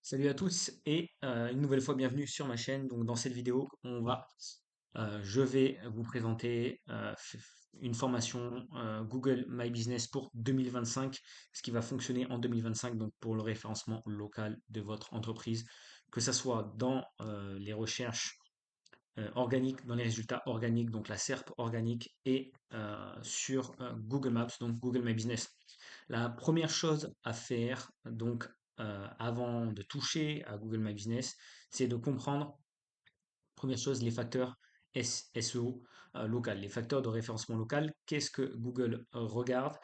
Salut à tous et une nouvelle fois bienvenue sur ma chaîne. Donc dans cette vidéo, je vais vous présenter une formation Google My Business pour 2025, ce qui va fonctionner en 2025 donc pour le référencement local de votre entreprise, que ça soit dans les recherches organiques, dans les résultats organiques, donc la SERP organique et sur Google Maps, donc Google My Business. La première chose à faire, donc, avant de toucher à Google My Business, c'est de comprendre, première chose, les facteurs SEO local, les facteurs de référencement local. Qu'est-ce que Google regarde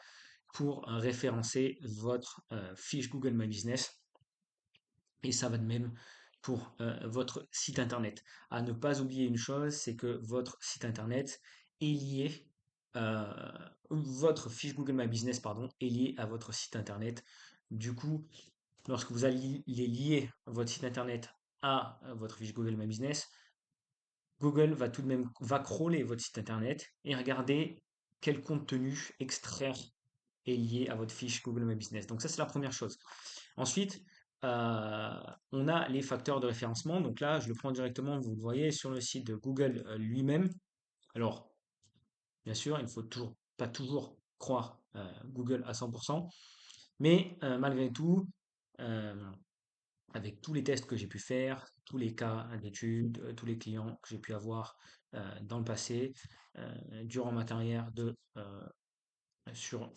pour référencer votre fiche Google My Business? Et ça va de même pour votre site internet. À ne pas oublier une chose, c'est que votre site internet est lié, votre fiche Google My Business, pardon, est liée à votre site internet. Du coup, lorsque vous allez lier votre site internet à votre fiche Google My Business, Google va tout de même va crawler votre site internet et regarder quel contenu extraire est lié à votre fiche Google My Business. Donc ça, c'est la première chose. Ensuite, on a les facteurs de référencement. Donc là, je le prends directement, vous le voyez, sur le site de Google lui-même. Alors, bien sûr, il ne faut pas toujours croire Google à 100%, mais malgré tout, euh, avec tous les tests que j'ai pu faire, tous les cas d'études, tous les clients que j'ai pu avoir dans le passé, durant ma carrière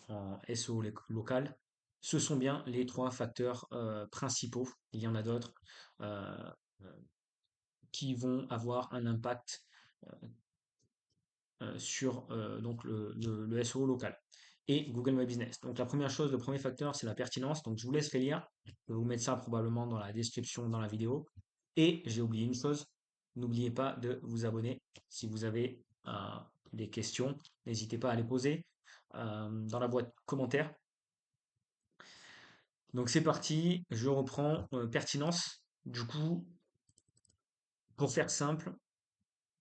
en SEO local, ce sont bien les trois facteurs principaux. Il y en a d'autres euh, euh, qui vont avoir un impact sur donc le SEO local et Google My Business. Donc la première chose, le premier facteur, c'est la pertinence. Donc je vous laisse les lire. Je vais vous mettre ça probablement dans la description dans la vidéo. Et j'ai oublié une chose, n'oubliez pas de vous abonner. Si vous avez des questions, n'hésitez pas à les poser dans la boîte commentaires. Donc c'est parti, je reprends pertinence. Du coup, pour faire simple,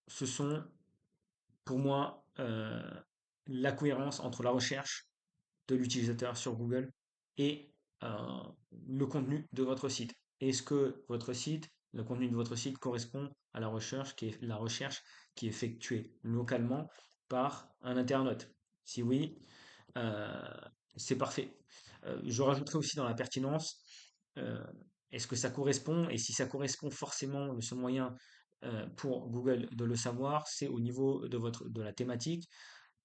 ce sont pour moi la cohérence entre la recherche de l'utilisateur sur Google et le contenu de votre site. Est-ce que le contenu de votre site correspond à la recherche qui est effectuée localement par un internaute? Si oui, euh, c'est parfait. Je rajouterai aussi dans la pertinence, euh, est-ce que ça correspond? Et si ça correspond forcément, le seul moyen pour Google de le savoir, c'est au niveau de la thématique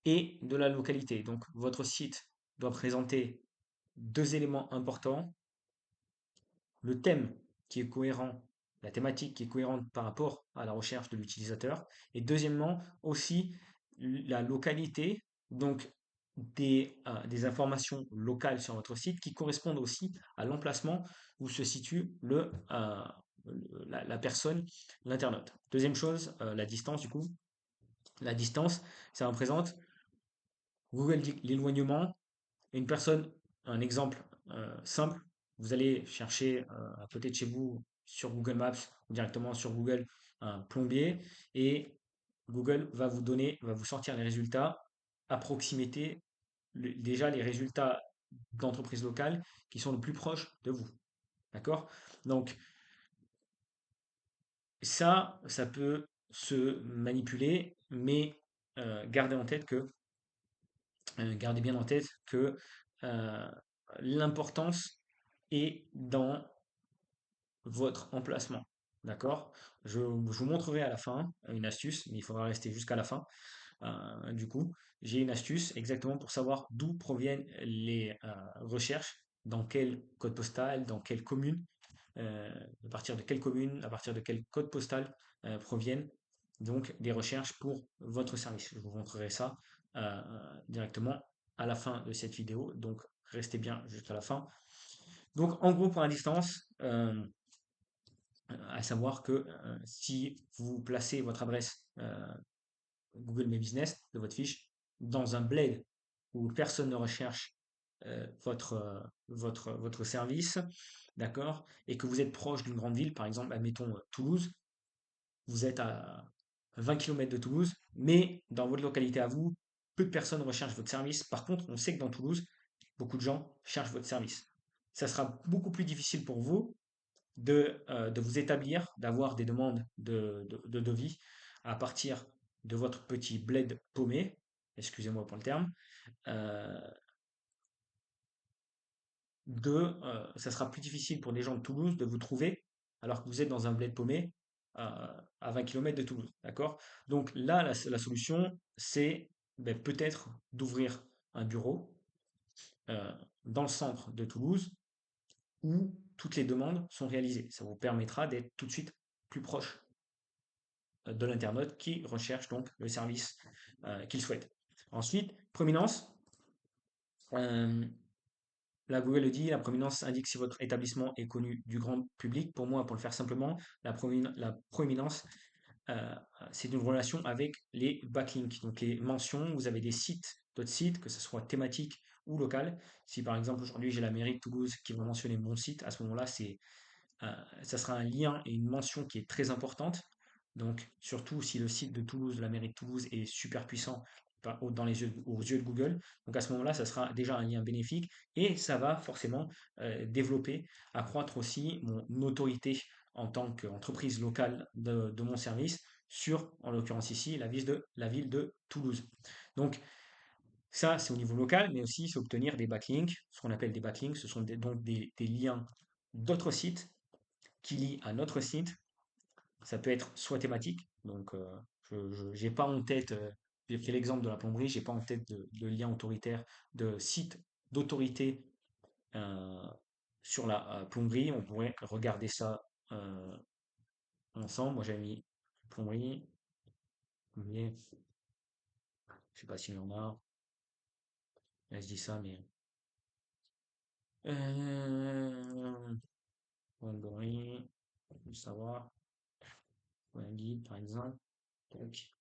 et de la localité. Donc, votre site doit présenter deux éléments importants, le thème qui est cohérent, la thématique qui est cohérente par rapport à la recherche de l'utilisateur, et deuxièmement aussi la localité, donc des informations locales sur votre site qui correspondent aussi à l'emplacement où se situe la personne, l'internaute. Deuxième chose, la distance du coup. La distance, ça représente, Google dit l'éloignement. Une personne, un exemple simple, vous allez chercher à côté de chez vous sur Google Maps ou directement sur Google un plombier et Google va vous sortir les résultats à proximité, déjà les résultats d'entreprises locales qui sont le plus proches de vous. D'accord? Donc ça peut se manipuler, mais gardez bien en tête que euh, l'importance est dans votre emplacement. D'accord? Je vous montrerai à la fin une astuce, mais il faudra rester jusqu'à la fin. Du coup, j'ai une astuce exactement pour savoir d'où proviennent les recherches, dans quel code postal, dans quelle commune, à partir de quelle commune, à partir de quel code postal proviennent donc des recherches pour votre service. Je vous montrerai ça directement à la fin de cette vidéo, donc restez bien jusqu'à la fin. Donc en gros pour la distance, à savoir que si vous placez votre adresse Google My Business de votre fiche dans un bled où personne ne recherche votre service, d'accord, et que vous êtes proche d'une grande ville, par exemple, admettons Toulouse, vous êtes à 20 km de Toulouse, mais dans votre localité à vous, peu de personnes recherchent votre service. Par contre, on sait que dans Toulouse, beaucoup de gens cherchent votre service. Ça sera beaucoup plus difficile pour vous de vous établir, d'avoir des demandes de devis à partir de votre petit bled paumé, excusez-moi pour le terme, euh, ça sera plus difficile pour des gens de Toulouse de vous trouver alors que vous êtes dans un bled paumé à 20 km de Toulouse, d'accord? Donc là, la solution, c'est ben, peut-être d'ouvrir un bureau euh, dans le centre de Toulouse où toutes les demandes sont réalisées. Ça vous permettra d'être tout de suite plus proche de l'internaute qui recherche donc le service qu'il souhaite. Ensuite, prominence. Euh, Là, Google le dit, la prominence indique si votre établissement est connu du grand public. Pour moi, pour le faire simplement, la prominence, euh, c'est une relation avec les backlinks, donc les mentions. Vous avez des sites, d'autres sites, que ce soit thématiques ou local. Si par exemple aujourd'hui j'ai la mairie de Toulouse qui va mentionner mon site, à ce moment-là, ça sera un lien et une mention qui est très importante. Donc, surtout si le site de Toulouse, de la mairie de Toulouse est super puissant dans aux yeux de Google. Donc, à ce moment-là, ça sera déjà un lien bénéfique et ça va forcément développer, accroître aussi mon autorité en tant qu'entreprise locale de mon service sur, en l'occurrence ici, la ville de Toulouse. Donc, ça, c'est au niveau local, mais aussi c'est obtenir des backlinks. Ce qu'on appelle des backlinks, ce sont donc des liens d'autres sites qui lie à notre site. Ça peut être soit thématique, donc je j'ai pas en tête, j'ai pris l'exemple de la plomberie, j'ai pas en tête de lien autoritaire, de site d'autorité euh, sur la plomberie. On pourrait regarder ça euh, ensemble. Moi j'avais mis plomberie, mais je sais pas s'il y en a. Là, je dis ça, mais euh, plomberie, faut savoir, un guide par exemple. Tac.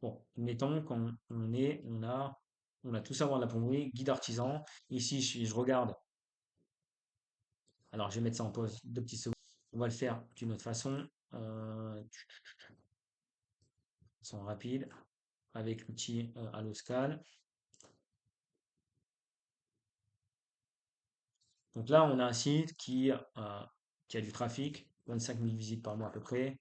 Bon, mettons on a tout savoir de la plomberie, guide artisan. Ici, si je regarde, alors je vais mettre ça en pause 2 petites secondes. On va le faire d'une autre façon, façon rapide, avec l'outil Alloscal. Donc là, on a un site qui a du trafic, 25 000 visites par mois à peu près.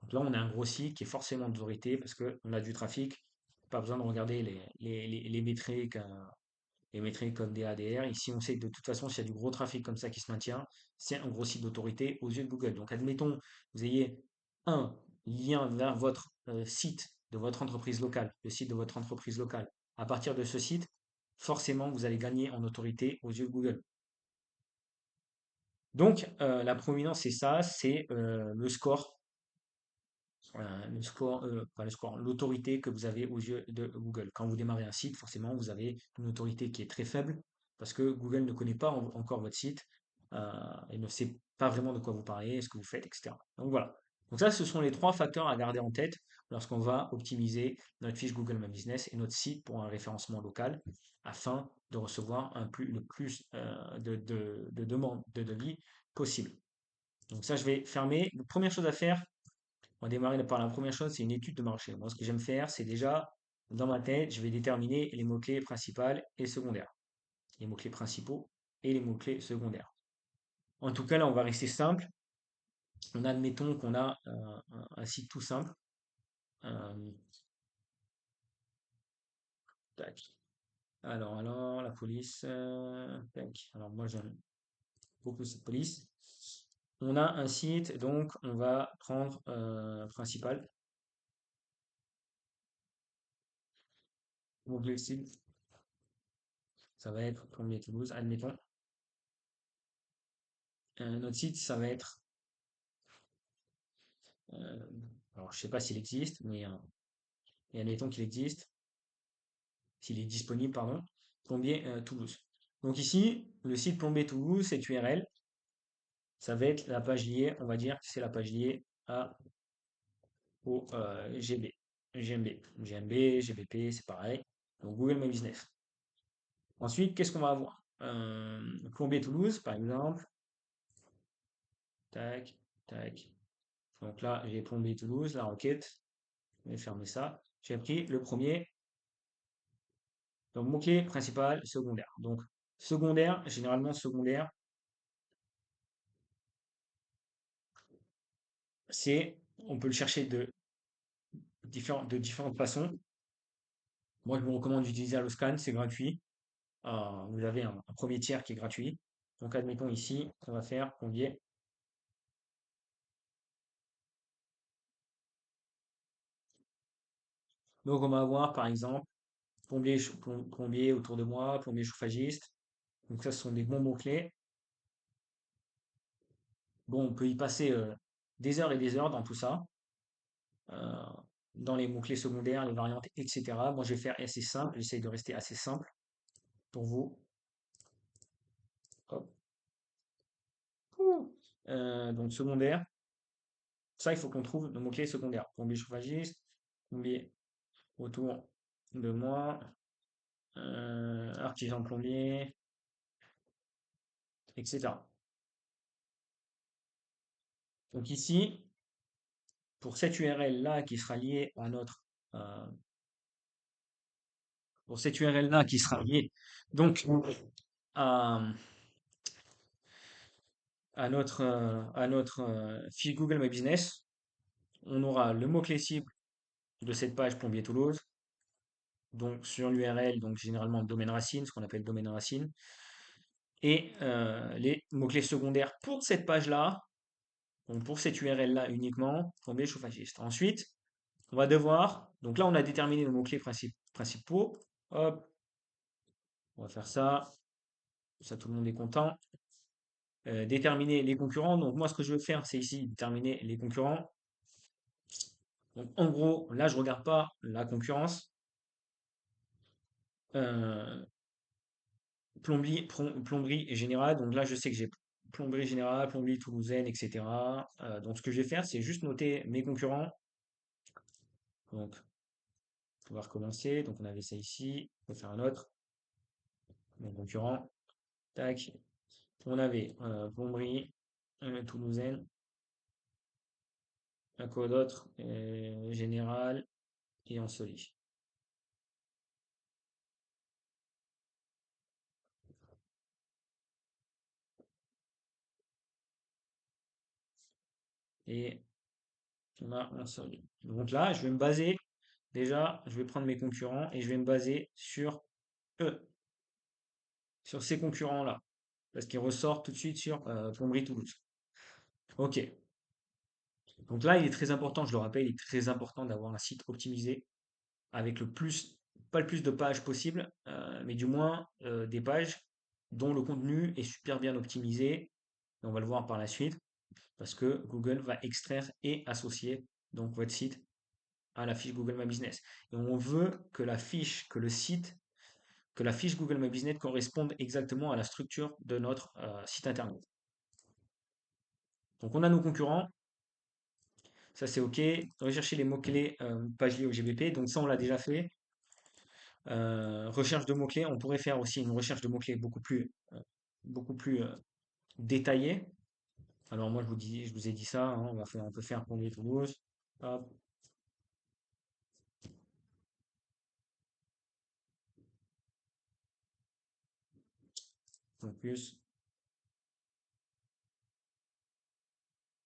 Donc là, on a un gros site qui est forcément d'autorité parce qu'on a du trafic. Pas besoin de regarder les métriques, les métriques comme des ADR. Ici, on sait que de toute façon, s'il y a du gros trafic comme ça qui se maintient, c'est un gros site d'autorité aux yeux de Google. Donc, admettons, vous ayez un lien vers votre site de votre entreprise locale, le site de votre entreprise locale. À partir de ce site, forcément, vous allez gagner en autorité aux yeux de Google. Donc, la prominence, c'est ça, c'est pas le score, l'autorité que vous avez aux yeux de Google. Quand vous démarrez un site, forcément, vous avez une autorité qui est très faible parce que Google ne connaît pas encore votre site et ne sait pas vraiment de quoi vous parlez, ce que vous faites, etc. Donc voilà. Donc ça, ce sont les trois facteurs à garder en tête lorsqu'on va optimiser notre fiche Google My Business et notre site pour un référencement local afin de recevoir le plus de demandes de devis possible. Donc ça, je vais fermer. La première chose à faire, on va démarrer par la première chose, c'est une étude de marché. Moi, ce que j'aime faire, c'est déjà, dans ma tête, je vais déterminer les mots-clés principaux et secondaires. Les mots-clés principaux et les mots-clés secondaires. En tout cas, là, on va rester simple. Admettons qu'on a un site tout simple. Euh, tac. Alors, la police. Tac. Alors, moi, j'aime beaucoup cette police. On a un site, donc on va prendre principal. Mot-clé site, ça va être Plombier Toulouse, admettons. Notre site, ça va être Euh, alors, je sais pas s'il existe, mais admettons qu'il existe, s'il est disponible, pardon, Plombier Toulouse. Donc ici, le site Plombier Toulouse, cette URL, ça va être la page liée, on va dire que c'est la page liée au GB, GMB, GBP, c'est pareil. Donc Google My Business. Ensuite, qu'est-ce qu'on va avoir? Plombier Toulouse, par exemple. Tac, tac. Donc là, j'ai Plombier Toulouse, la requête. Je vais fermer ça. J'ai pris le premier. Donc, mot-clé principal, secondaire. Donc, secondaire, généralement secondaire, On peut le chercher de différentes façons. Moi, je vous recommande d'utiliser Alloscan, c'est gratuit. Vous avez un premier tiers qui est gratuit. Donc, admettons ici, on va faire plombier. Donc, on va avoir, par exemple, plombier autour de moi, plombier chauffagiste. Donc, ça, ce sont des bons mots-clés. Bon, on peut y passer des heures et des heures dans tout ça, euh, dans les mots-clés secondaires, les variantes, etc. Moi, je vais faire assez simple. J'essaye de rester assez simple pour vous. Hop. Ouh. Donc, secondaire. Ça, il faut qu'on trouve le mot-clé secondaire. Plombier chauffagiste, plombier autour de moi, artisan plombier, etc. Donc ici, pour cette URL-là qui sera liée à euh, pour cette URL-là qui sera liée donc à, à notre fiche Google My Business, on aura le mot-clé cible de cette page plombier Toulouse, donc sur l'URL, donc généralement le domaine racine, ce qu'on appelle domaine racine, et les mots-clés secondaires pour cette page-là, donc pour cette URL-là uniquement, plombier chauffagiste. Ensuite, on va devoir, donc là on a déterminé nos mots-clés principaux. Hop, on va faire ça, ça tout le monde est content. Déterminer les concurrents. Donc moi ce que je veux faire, c'est ici déterminer les concurrents. Donc en gros, là je regarde pas la concurrence. Euh, plomberie générale. Donc là je sais que j'ai plomberie générale, plomberie toulousaine, etc. Donc ce que je vais faire, c'est juste noter mes concurrents. Donc on va recommencer. Donc on avait ça ici. On va faire un autre. Mes concurrents. Tac. On avait plomberie toulousaine. Un quoi d'autre? Général et en soli. Et on a un soli. Donc là, je vais me baser, déjà, je vais prendre mes concurrents et je vais me baser sur eux, sur ces concurrents-là. Parce qu'ils ressortent tout de suite sur Plomberie Toulouse. Ok. Donc là, il est très important, je le rappelle, il est très important d'avoir un site optimisé avec le plus, pas le plus de pages possible, mais du moins des pages dont le contenu est super bien optimisé. Et on va le voir par la suite. Parce que Google va extraire et associer donc votre site à la fiche Google My Business. Et on veut que que la fiche Google My Business corresponde exactement à la structure de notre site internet. Donc on a nos concurrents, ça c'est OK. Rechercher les mots-clés page liée au GBP, donc ça on l'a déjà fait. Recherche de mots-clés, on pourrait faire aussi une recherche de mots-clés beaucoup plus détaillée. Alors moi je vous ai dit ça, hein, on peut faire Plombier Toulouse. Hop, donc plus.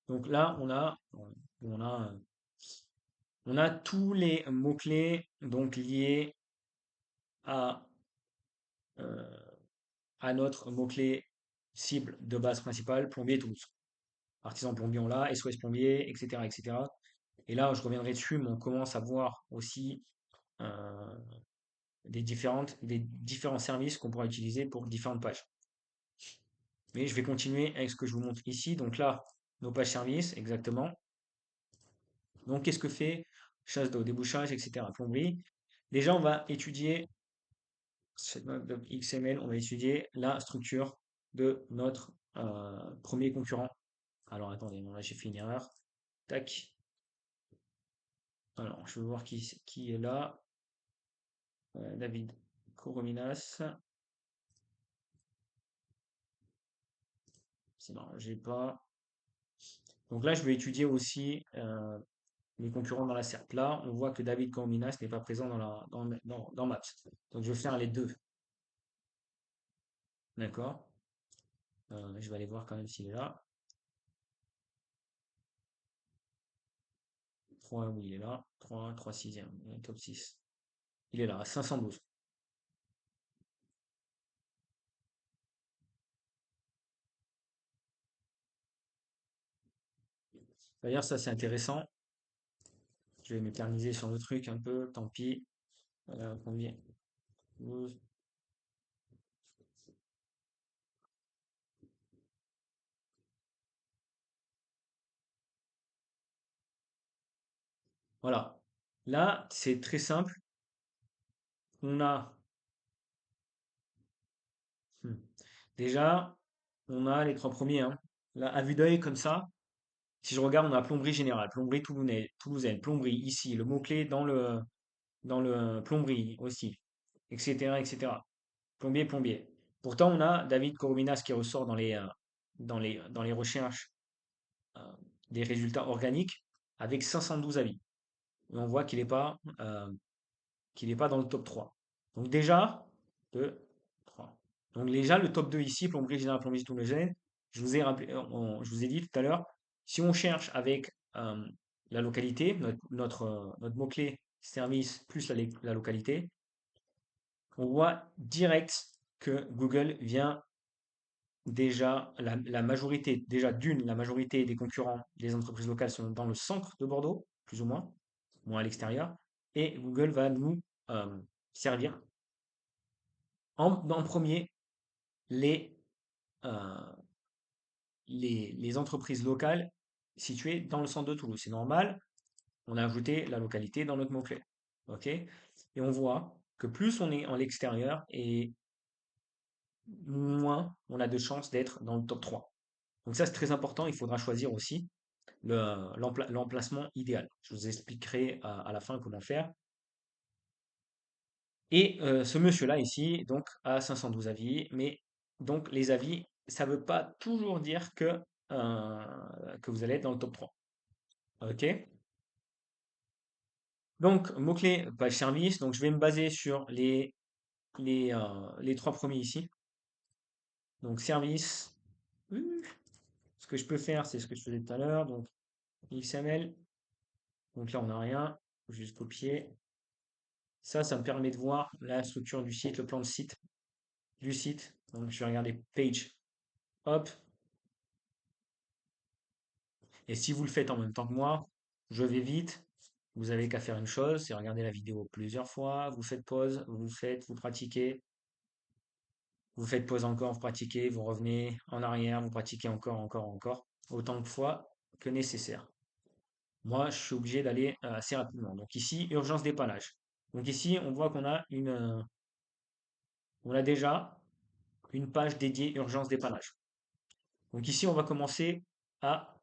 Donc là, on a, on a tous les mots-clés donc liés à, euh, à notre mot-clé cible de base principale, plombier Toulouse. Artisan plombier, on l'a, SOS plombier, etc., etc. Et là, je reviendrai dessus, mais on commence à voir aussi euh, des différents services qu'on pourra utiliser pour différentes pages. Mais je vais continuer avec ce que je vous montre ici. Donc là, nos pages services, exactement. Donc, qu'est-ce que fait chasse d'eau, débouchage, etc. Plomberie. Déjà, on va étudier cette note de XML, on va étudier la structure de notre premier concurrent. Alors, attendez, non, là j'ai fait une erreur. Tac. Alors, je vais voir qui est là. David Korominas. C'est bon, j'ai pas. Donc là, je vais étudier aussi les concurrents dans la SERP. Là, on voit que David Korominas n'est pas présent dans Maps. Donc, je vais faire les deux. D'accord? Je vais aller voir quand même s'il est là. 3, oui, il est là. 3 sixième, top 6. Il est là, à 512. D'ailleurs, ça, c'est intéressant. Je vais m'éterniser sur le truc un peu, tant pis. Combien? 12. Voilà. Là, c'est très simple. On a, hmm, déjà, on a les trois premiers, hein. Là, à vue d'œil, comme ça, si je regarde, on a plomberie générale, plomberie toulousaine, plomberie ici, le mot-clé dans le plomberie aussi, etc., etc. Plombier, plombier. Pourtant, on a David Corominas qui ressort dans les recherches euh, des résultats organiques avec 512 avis. Et on voit qu'il est pas dans le top 3. Donc déjà, 2, 3. Donc déjà, le top 2 ici, plomberie générale, plomberie toulousaine, je vous ai rappelé, je vous ai dit tout à l'heure, si on cherche avec la localité, notre mot-clé service plus la localité, on voit direct que Google vient déjà, la majorité, déjà d'une, la majorité des concurrents des entreprises locales sont dans le centre de Bordeaux, plus ou moins à l'extérieur, et Google va nous euh, servir en premier les, euh, les entreprises locales situées dans le centre de Toulouse. C'est normal, on a ajouté la localité dans notre mot-clé. OK? Et on voit que plus on est en l'extérieur et moins on a de chances d'être dans le top 3. Donc ça, c'est très important. Il faudra choisir aussi l'emplacement idéal. Je vous expliquerai à la fin comment faire. Et ce monsieur-là ici, donc, a 512 avis, mais donc les avis, ça ne veut pas toujours dire que vous allez être dans le top 3. OK? Donc, mot-clé, page service. Donc, je vais me baser sur les trois premiers ici. Donc, service. Ce que je peux faire, c'est ce que je faisais tout à l'heure. Donc, XML. Donc là, on n'a rien. Faut juste copier. Ça me permet de voir la structure du site, le plan de site du site. Donc, je vais regarder page. Hop. Et si vous le faites en même temps que moi, je vais vite. Vous avez qu'à faire une chose, c'est regarder la vidéo plusieurs fois. Vous faites pause, vous pratiquez. Vous faites pause encore, vous pratiquez, vous revenez en arrière, vous pratiquez encore, encore, encore. Autant de fois que nécessaire. Moi, je suis obligé d'aller assez rapidement. Donc ici, urgence dépannage. Donc ici, on voit on a déjà une page dédiée urgence dépannage. Donc ici, on va commencer à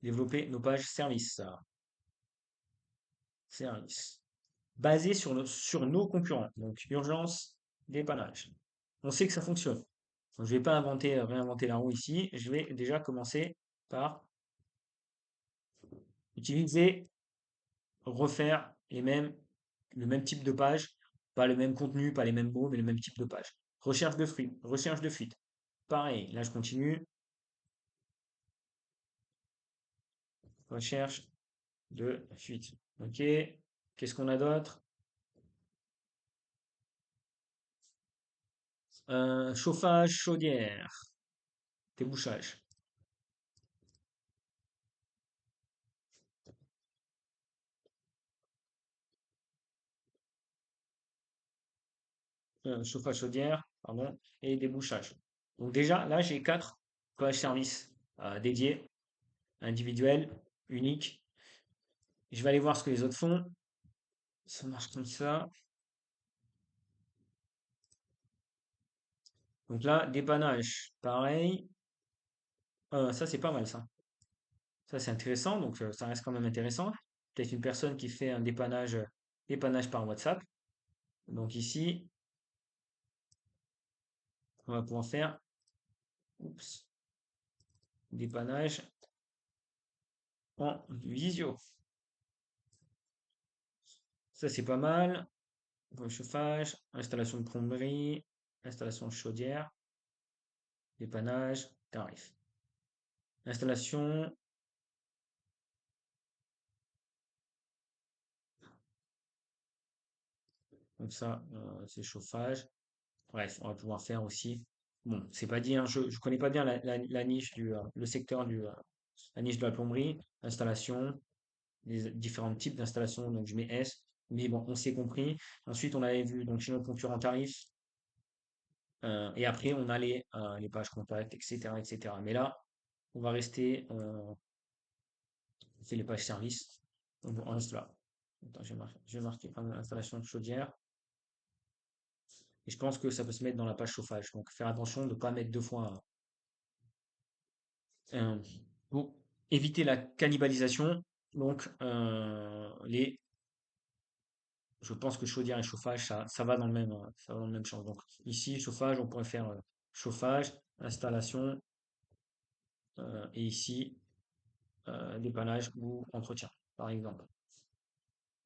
développer nos pages services. Service. Basées sur nos concurrents. Donc urgence dépannage. On sait que ça fonctionne. Donc, je ne vais pas réinventer la roue ici. Je vais déjà commencer par utiliser, refaire le même type de page. Pas le même contenu, pas les mêmes mots, mais le même type de page. Recherche de fuite. Recherche de fuite. Pareil, là je continue. Recherche de fuite. Ok. Qu'est-ce qu'on a d'autre? Chauffage, chaudière, débouchage. Chauffage, chaudière, pardon, et débouchage. Donc déjà, là j'ai quatre pages services dédiées, individuelles, uniques. Je vais aller voir ce que les autres font. Ça marche comme ça. Donc là, dépannage, pareil. Ça, c'est pas mal, ça. Ça, c'est intéressant. Donc, ça reste quand même intéressant. Peut-être une personne qui fait un dépannage par WhatsApp. Donc ici, on va pouvoir faire, oups, dépannage en visio. Ça, c'est pas mal. Chauffage, installation de plomberie, installation de chaudière, dépannage, tarif. Installation, Donc ça, c'est chauffage. Bref, on va pouvoir faire aussi. Bon, c'est pas dit, hein, je connais pas bien la niche le secteur la niche de la plomberie, installation, les différents types d'installations, donc je mets S. Mais bon, on s'est compris. Ensuite, on avait vu donc chez notre concurrent tarif, et après on a les pages contacts, etc., etc. Mais là, on va rester, c'est les pages services. Donc on reste là. Attends, je vais marquer installation de chaudière. Et je pense que ça peut se mettre dans la page chauffage. Donc faire attention de ne pas mettre deux fois. Euh, pour éviter la cannibalisation, donc je pense que chaudière et chauffage, ça va dans le même, ça va dans le même champ. Donc ici, chauffage, on pourrait faire chauffage, installation, et ici, dépannage ou entretien, par exemple.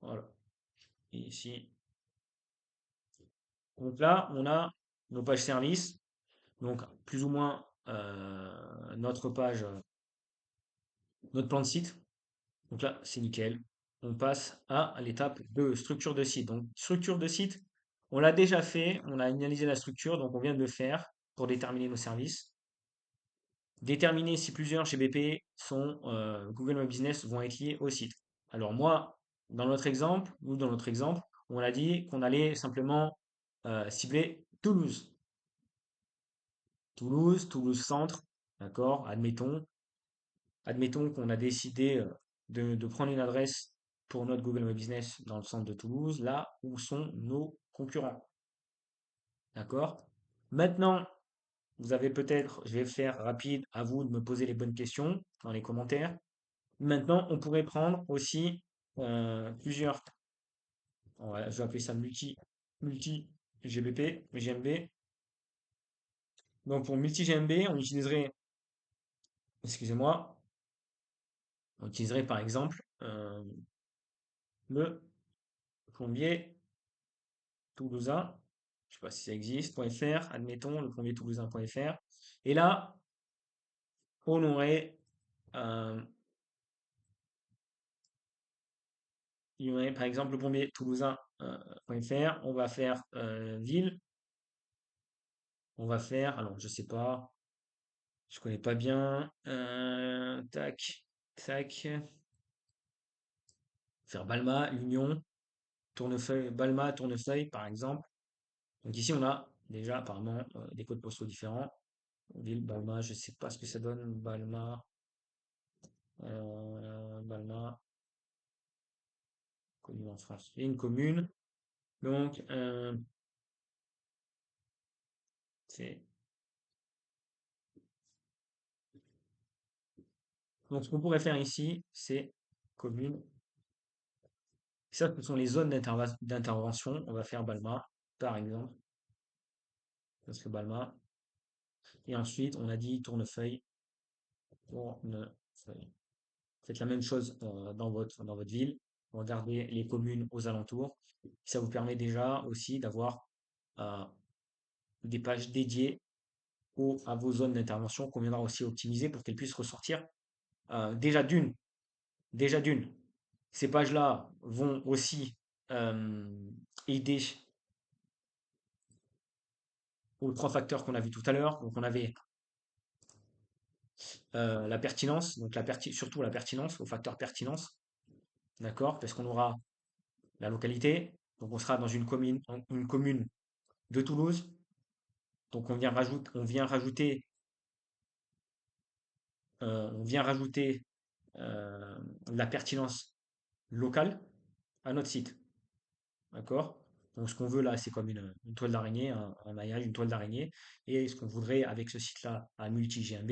Voilà. Et ici. Donc là, on a nos pages services, donc plus ou moins notre page, notre plan de site. Donc là, c'est nickel. On passe à l'étape de structure de site. Donc, structure de site, on l'a déjà fait, on a analysé la structure, donc on vient de le faire pour déterminer nos services. Déterminer si plusieurs GBP sont Google My Business vont être liés au site. Alors moi, dans notre exemple, on a dit qu'on allait simplement cibler Toulouse. Toulouse Centre, d'accord, admettons qu'on a décidé de prendre une adresse pour notre Google My Business dans le centre de Toulouse, là où sont nos concurrents. D'accord? Maintenant, vous avez peut-être, je vais faire rapide, à vous de me poser les bonnes questions dans les commentaires. Maintenant, on pourrait prendre aussi plusieurs, je vais appeler ça multi GBP, GMB. Donc pour multi GMB, on utiliserait, excusez-moi, on utiliserait par exemple le plombier toulousain, je sais pas si ça existe, .fr, admettons, le plombier toulousain.fr. Et là, on aurait, euh, il y aurait par exemple le plombier toulousain.fr, on va faire ville, on va faire, alors je sais pas, je connais pas bien, tac, tac, faire Balma, Union, Tournefeuille, Balma, Tournefeuille par exemple. Donc ici on a déjà apparemment des codes postaux différents. Ville, Balma, je sais pas ce que ça donne, Balma, Balma, commune en France. Il y a une commune. Donc, c'est, donc, ce qu'on pourrait faire ici, c'est commune. Ça, ce sont les zones d'intervention. On va faire Balma, par exemple. Ça serait Balma. Et ensuite, on a dit Tournefeuille. Tournefeuille. Faites la même chose dans votre ville. Regardez les communes aux alentours. Ça vous permet déjà aussi d'avoir euh, des pages dédiées à vos zones d'intervention qu'on viendra aussi optimiser pour qu'elles puissent ressortir. Déjà d'une, déjà d'une, ces pages-là vont aussi aider aux trois facteurs qu'on a vus tout à l'heure. Donc on avait la pertinence, donc surtout la pertinence, au facteur pertinence, d'accord? Parce qu'on aura la localité, donc on sera dans une commune de Toulouse, donc on vient rajouter la pertinence locale à notre site. D'accord? Donc, ce qu'on veut là, c'est comme une toile d'araignée, un maillage, une toile d'araignée. Et ce qu'on voudrait avec ce site-là à multi-GMB,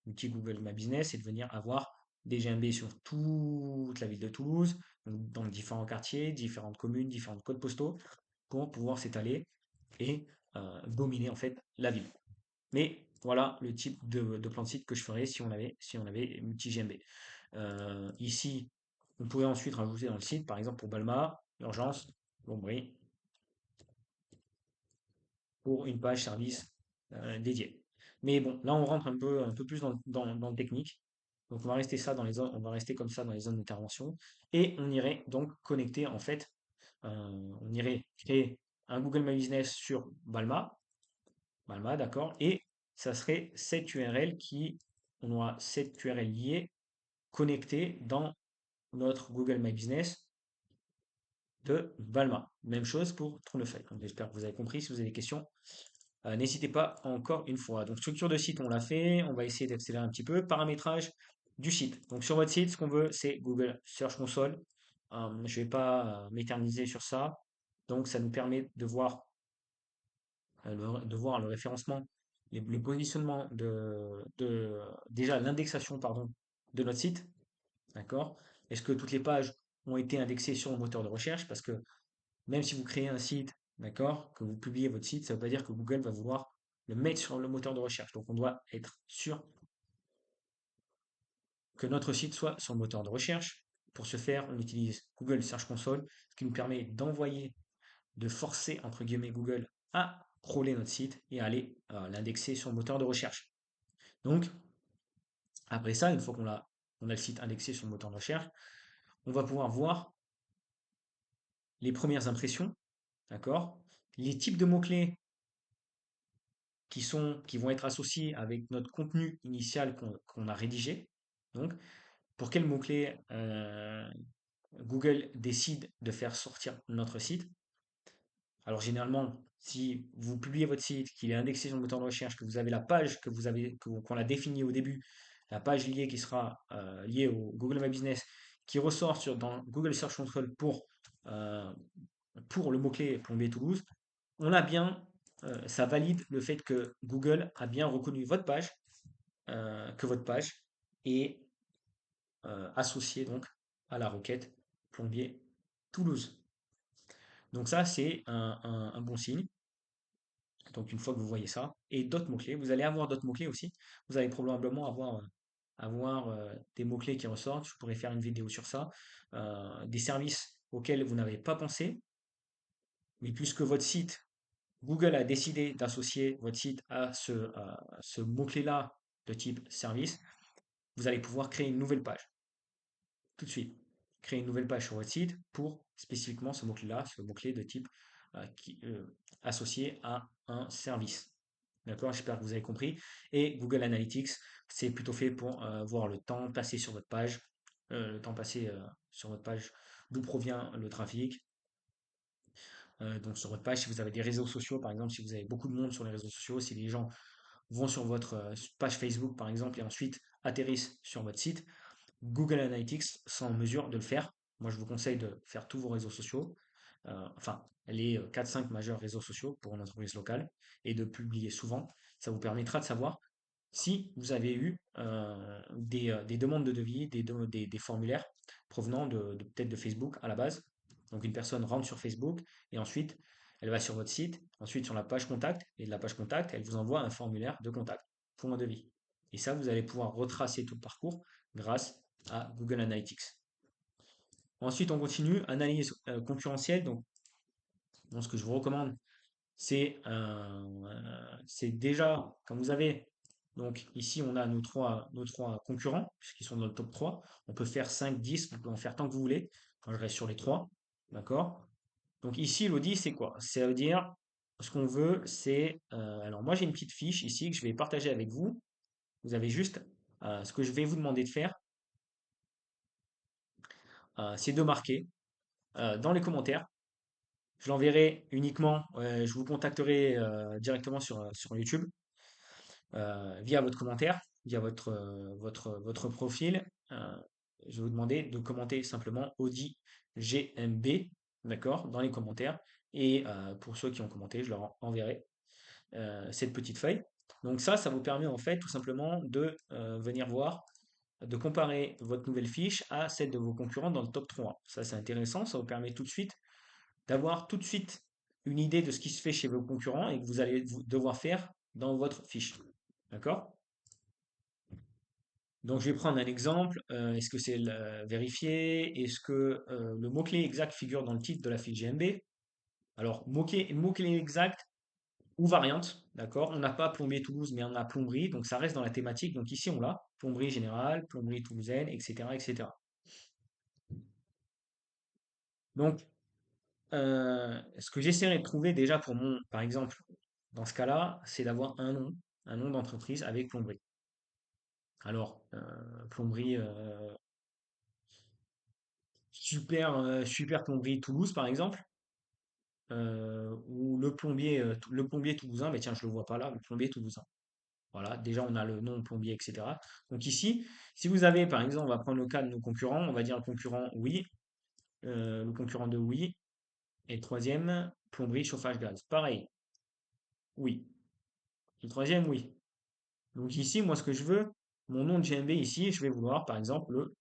multi-Google My Business, c'est de venir avoir des GMB sur toute la ville de Toulouse, donc dans différents quartiers, différentes communes, différents codes postaux, pour pouvoir s'étaler et dominer en fait la ville. Mais voilà le type de plan de site que je ferais si on avait multi-GMB. Ici, on pourrait ensuite rajouter dans le site, par exemple pour Balma, urgence, plomberie, pour une page service dédiée. Mais bon, là on rentre un peu plus dans le technique. Donc on va rester ça dans les zones, on va rester comme ça dans les zones d'intervention et on irait donc connecter en fait on irait créer un Google My Business sur Balma, d'accord, et ça serait cette URL on aura cette URL liée, connectée dans notre Google My Business de Balma. Même chose pour Tournefeuille. Donc, j'espère que vous avez compris. Si vous avez des questions, n'hésitez pas encore une fois. Donc, structure de site, on l'a fait. On va essayer d'accélérer un petit peu. Paramétrage du site. Donc, sur votre site, ce qu'on veut, c'est Google Search Console. Je ne vais pas m'éterniser sur ça. Donc, ça nous permet de voir le référencement, le positionnement déjà l'indexation, pardon, de notre site. D'accord? Est-ce que toutes les pages ont été indexées sur le moteur de recherche? Parce que même si vous créez un site, d'accord, que vous publiez votre site, ça ne veut pas dire que Google va vouloir le mettre sur le moteur de recherche. Donc on doit être sûr que notre site soit sur le moteur de recherche. Pour ce faire, on utilise Google Search Console, ce qui nous permet de forcer, entre guillemets, Google à crawler notre site et à aller l'indexer sur le moteur de recherche. Donc, après ça, une fois on a le site indexé sur le moteur de recherche, on va pouvoir voir les premières impressions, d'accord? Les types de mots-clés qui vont être associés avec notre contenu initial qu'on a rédigé. Donc, pour quels mots-clés Google décide de faire sortir notre site. Alors, généralement, si vous publiez votre site, qu'il est indexé sur le moteur de recherche, que vous avez la page qu'on a définie au début, la page liée qui sera liée au Google My Business, qui ressort dans Google Search Console euh, pour le mot-clé plombier Toulouse, ça valide le fait que Google a bien reconnu que votre page est associée donc à la requête plombier Toulouse. Donc ça, c'est un bon signe. Donc une fois que vous voyez ça, et d'autres mots-clés, vous allez avoir d'autres mots-clés aussi. Vous allez probablement avoir des mots-clés qui ressortent. Je pourrais faire une vidéo sur ça. Des services auxquels vous n'avez pas pensé, mais puisque votre site Google a décidé d'associer votre site à ce mot-clé-là de type service. Vous allez pouvoir créer une nouvelle page tout de suite. Créer une nouvelle page sur votre site pour spécifiquement ce mot-clé-là, ce mot-clé de type associé à un service. D'accord? J'espère que vous avez compris. Et Google Analytics, c'est plutôt fait pour voir le temps passé sur votre page, le temps passé sur votre page, d'où provient le trafic, donc sur votre page, si vous avez des réseaux sociaux, par exemple, si vous avez beaucoup de monde sur les réseaux sociaux, si les gens vont sur votre page Facebook, par exemple, et ensuite atterrissent sur votre site, Google Analytics sont en mesure de le faire. Moi, je vous conseille de faire tous vos réseaux sociaux, enfin, les 4-5 majeurs réseaux sociaux pour une entreprise locale, et de publier souvent. Ça vous permettra de savoir si vous avez eu des demandes de devis, des formulaires provenant peut-être de Facebook à la base. Donc une personne rentre sur Facebook et ensuite elle va sur votre site, ensuite sur la page contact, et de la page contact, elle vous envoie un formulaire de contact pour un devis. Et ça, vous allez pouvoir retracer tout le parcours grâce à Google Analytics. Ensuite, on continue, analyse concurrentielle. Donc, ce que je vous recommande, c'est déjà, quand vous avez, donc ici on a nos trois concurrents, puisqu'ils sont dans le top 3. On peut faire 5, 10, vous pouvez en faire tant que vous voulez. Moi, je reste sur les 3. D'accord? Donc ici, l'audit, c'est quoi? Ça veut dire, ce qu'on veut, alors moi j'ai une petite fiche ici que je vais partager avec vous. Vous avez juste, ce que je vais vous demander de faire, c'est de marquer dans les commentaires. Je l'enverrai uniquement, je vous contacterai directement sur YouTube via votre commentaire, via votre profil. Je vais vous demander de commenter simplement Audi GMB, d'accord, dans les commentaires. Et pour ceux qui ont commenté, je leur enverrai cette petite feuille. Donc ça vous permet en fait tout simplement de venir voir, de comparer votre nouvelle fiche à celle de vos concurrents dans le top 3. Ça c'est intéressant, ça vous permet tout de suite d'avoir tout de suite une idée de ce qui se fait chez vos concurrents et que vous allez devoir faire dans votre fiche. D'accord? Donc, je vais prendre un exemple. Est-ce que c'est vérifié? Est-ce que le mot-clé exact figure dans le titre de la fiche GMB? Alors, mot-clé exact ou variante, d'accord? On n'a pas plombier Toulouse, mais on a plomberie, donc ça reste dans la thématique. Donc ici, on l'a. Plomberie générale, plomberie toulousaine, etc., etc. Donc, Ce que j'essaierai de trouver déjà pour mon, par exemple, dans ce cas-là, c'est d'avoir un nom d'entreprise avec plomberie. Alors, plomberie, super plomberie Toulouse, par exemple, ou le plombier toulousain, mais tiens, je le vois pas là, le plombier toulousain. Voilà, déjà on a le nom plombier, etc. Donc ici, si vous avez, par exemple, on va prendre le cas de nos concurrents, on va dire le concurrent oui, le concurrent de oui, et le troisième, plomberie, chauffage, gaz. Pareil, oui. Le troisième, oui. Donc ici, moi, ce que je veux, mon nom de GMB ici, je vais vouloir, par exemple, le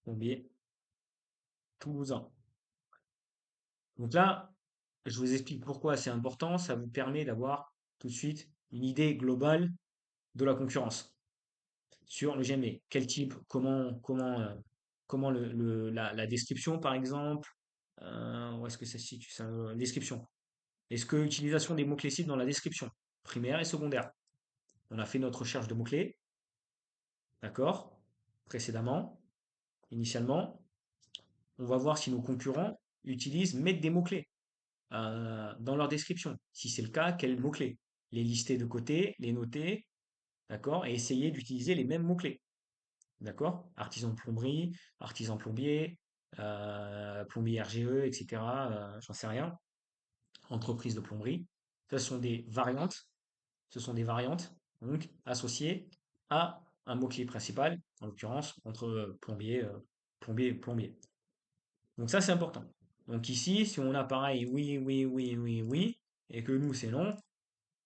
plombier toulousain. Donc là, je vous explique pourquoi c'est important. Ça vous permet d'avoir tout de suite une idée globale de la concurrence sur le GMB. Quel type, comment la description, par exemple, où est-ce que ça se situe, ça, description. Est-ce que utilisation des mots-clés cibles dans la description, primaire et secondaire. On a fait notre recherche de mots-clés, d'accord, précédemment, initialement. On va voir si nos concurrents mettent des mots-clés dans leur description. Si c'est le cas, quels mots-clés? Les lister de côté, les noter, d'accord, et essayer d'utiliser les mêmes mots-clés, d'accord? Artisan de plomberie, artisan plombier, plombier RGE, etc. J'en sais rien. Entreprise de plomberie. Ce sont des variantes. Ce sont des variantes, donc associées à un mot-clé principal, en l'occurrence entre plombier. Donc ça, c'est important. Donc ici, si on a pareil oui, oui, oui, oui, oui, et que nous, c'est non,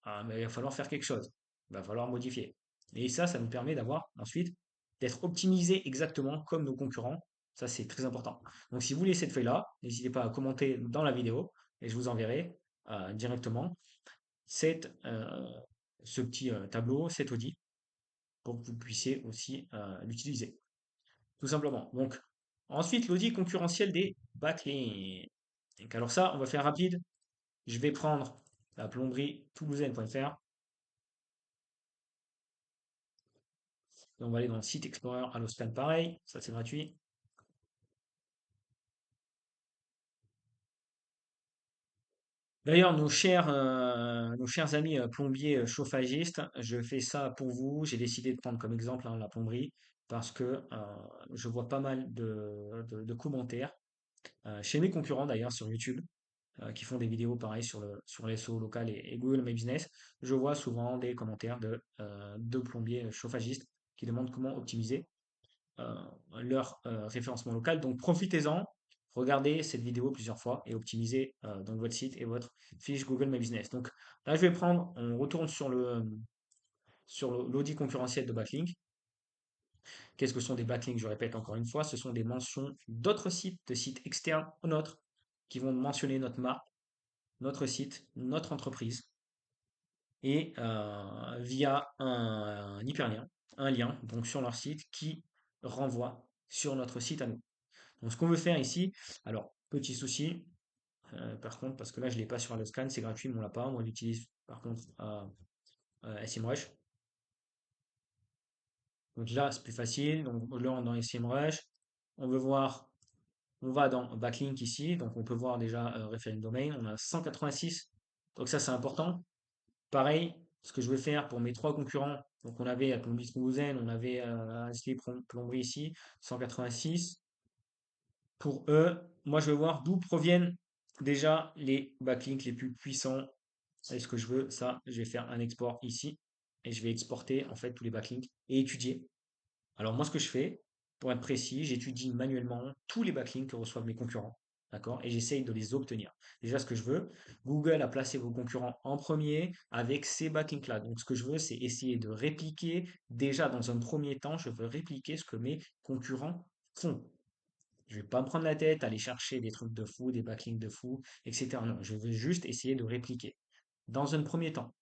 ah, mais il va falloir faire quelque chose. Il va falloir modifier. Et ça nous permet d'avoir ensuite d'être optimisé exactement comme nos concurrents. Ça, c'est très important. Donc si vous voulez cette feuille-là, n'hésitez pas à commenter dans la vidéo et je vous enverrai directement cette, ce petit tableau, cet audit, pour que vous puissiez aussi l'utiliser. Tout simplement. Donc, ensuite, l'audit concurrentiel des backlinks. Donc, alors ça, on va faire rapide. Je vais prendre la plomberie toulousaine.fr et on va aller dans le site Explorer Alloscan pareil. Ça, c'est gratuit. D'ailleurs, nos chers amis plombiers chauffagistes, je fais ça pour vous. J'ai décidé de prendre comme exemple la plomberie parce que je vois pas mal de commentaires chez mes concurrents d'ailleurs sur YouTube qui font des vidéos pareil sur l'SEO local et Google My Business. Je vois souvent des commentaires de plombiers chauffagistes qui demandent comment optimiser euh, leur référencement local. Donc profitez-en, regardez cette vidéo plusieurs fois et optimisez donc votre site et votre fiche Google My Business. Donc là, je vais prendre, on retourne sur l'audit concurrentiel de backlink. Qu'est-ce que sont des backlinks? Je répète encore une fois, ce sont des mentions d'autres sites, de sites externes au nôtre, qui vont mentionner notre marque, notre site, notre entreprise, et via un hyperlien, un lien donc sur leur site qui renvoie sur notre site à nous. Donc ce qu'on veut faire ici, alors petit souci, par contre, parce que là je l'ai pas sur Alloscan, c'est gratuit, mais on l'a pas, on l'utilise par contre à SEMrush. Donc là c'est plus facile, donc là on est dans SEMrush, on veut voir, on va dans backlink ici, donc on peut voir déjà référent domain, on a 186, donc ça c'est important. Pareil, ce que je vais faire pour mes trois concurrents, donc on avait à Plomberie Toulousaine, on avait Asley Plomberie ici, 186. Pour eux, moi je vais voir d'où proviennent déjà les backlinks les plus puissants. Et ce que je veux, ça, je vais faire un export ici et je vais exporter en fait tous les backlinks et étudier. Alors moi, ce que je fais, pour être précis, j'étudie manuellement tous les backlinks que reçoivent mes concurrents, d'accord? Et j'essaye de les obtenir. Déjà, ce que je veux, Google a placé vos concurrents en premier avec ces backlinks-là. Donc, ce que je veux, c'est essayer de répliquer, déjà dans un premier temps, je veux répliquer ce que mes concurrents font. Je vais pas me prendre la tête, aller chercher des trucs de fou, des backlinks de fou, etc. Non, je veux juste essayer de répliquer. Dans un premier temps,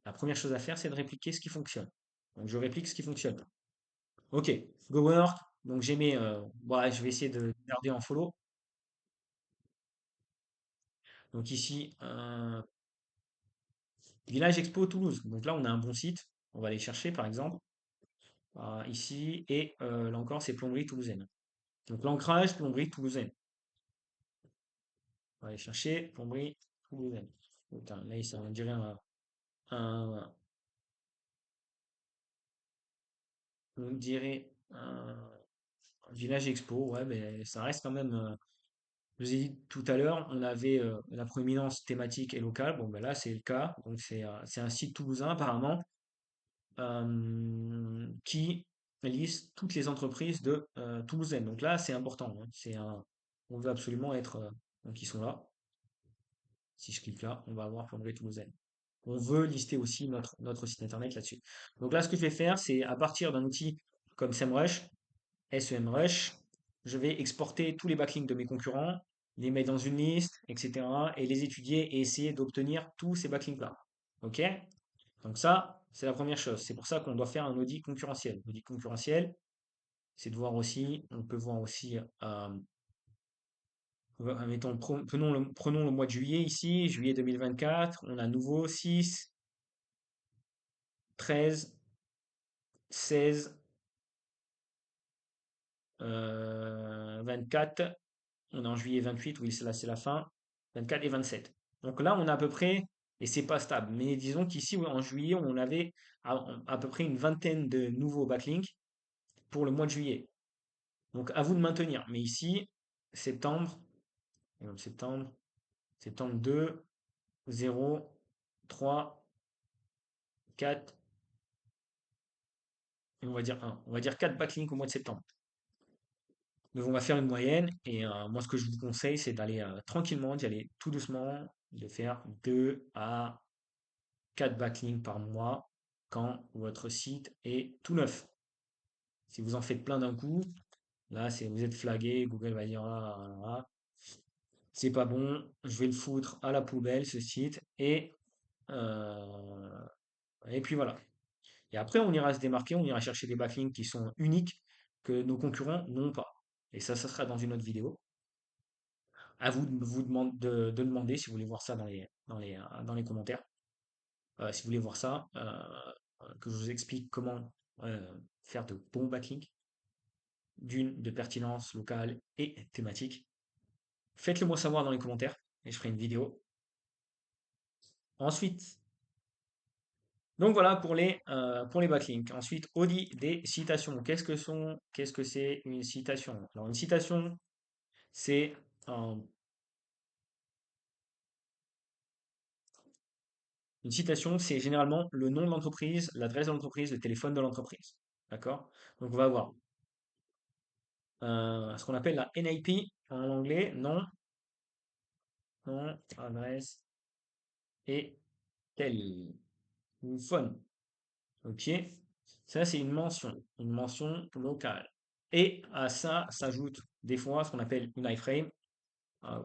la première chose à faire, c'est de répliquer ce qui fonctionne. Donc, je réplique ce qui fonctionne. Ok, go work. Donc j'ai mis, ouais, je vais essayer de garder en follow. Donc ici, Village Expo Toulouse. Donc là, on a un bon site. On va aller chercher, par exemple, ici. Et là encore, c'est plomberie toulousaine. Donc l'ancrage, plomberie toulousaine. On va aller chercher plomberie toulousaine. Putain, là, ça on dirait un- on dirait un village expo. Ouais, mais ça reste quand même. Je vous ai dit tout à l'heure, on avait la proéminence thématique et locale. Bon, ben là, c'est le cas. Donc, c'est un site toulousain, apparemment, qui liste toutes les entreprises de toulousaines. Donc là, c'est important, hein. On veut absolument être. Donc, ils sont là. Si je clique là, on va avoir plomberie toulousaine. On veut lister aussi notre site internet là-dessus. Donc là, ce que je vais faire, c'est à partir d'un outil comme SEMrush, SEMrush, je vais exporter tous les backlinks de mes concurrents, les mettre dans une liste, etc. et les étudier et essayer d'obtenir tous ces backlinks-là. OK? Donc ça, c'est la première chose. C'est pour ça qu'on doit faire un audit concurrentiel. L'audit concurrentiel, c'est de voir aussi, on peut voir aussi, prenons le mois de juillet ici, juillet 2024, on a à nouveau 6, 13, 16, 24, on est en juillet 28, oui, là c'est la fin, 24 et 27. Donc là, on a à peu près, et c'est pas stable, mais disons qu'ici, ouais, en juillet, on avait à peu près une vingtaine de nouveaux backlinks pour le mois de juillet. Donc à vous de maintenir. Mais ici, septembre, septembre, septembre 2, 0, 3, 4, et on va dire 1. On va dire 4 backlinks au mois de septembre. Donc on va faire une moyenne et moi ce que je vous conseille c'est d'aller tranquillement, d'y aller tout doucement, de faire 2 à 4 backlinks par mois quand votre site est tout neuf. Si vous en faites plein d'un coup, là c'est vous êtes flagué, Google va dire ah, c'est pas bon, je vais le foutre à la poubelle ce site euh, et puis voilà. Et après on ira se démarquer, on ira chercher des backlinks qui sont uniques que nos concurrents n'ont pas. Et ça sera dans une autre vidéo. À vous de vous de demander si vous voulez voir ça dans les commentaires. Si vous voulez voir ça, que je vous explique comment faire de bons backlinks, d'une de pertinence locale et thématique. Faites-le moi savoir dans les commentaires et je ferai une vidéo. Ensuite, donc voilà pour les backlinks. Ensuite, audit des citations. Qu'est-ce que c'est une citation? Alors une citation, c'est un Une citation, c'est généralement le nom de l'entreprise, l'adresse de l'entreprise, le téléphone de l'entreprise. D'accord? Donc, on va avoir ce qu'on appelle la NIP en anglais, nom, adresse et tel, ou phone. OK? Ça, c'est une mention locale. Et à ça s'ajoute des fois ce qu'on appelle une iframe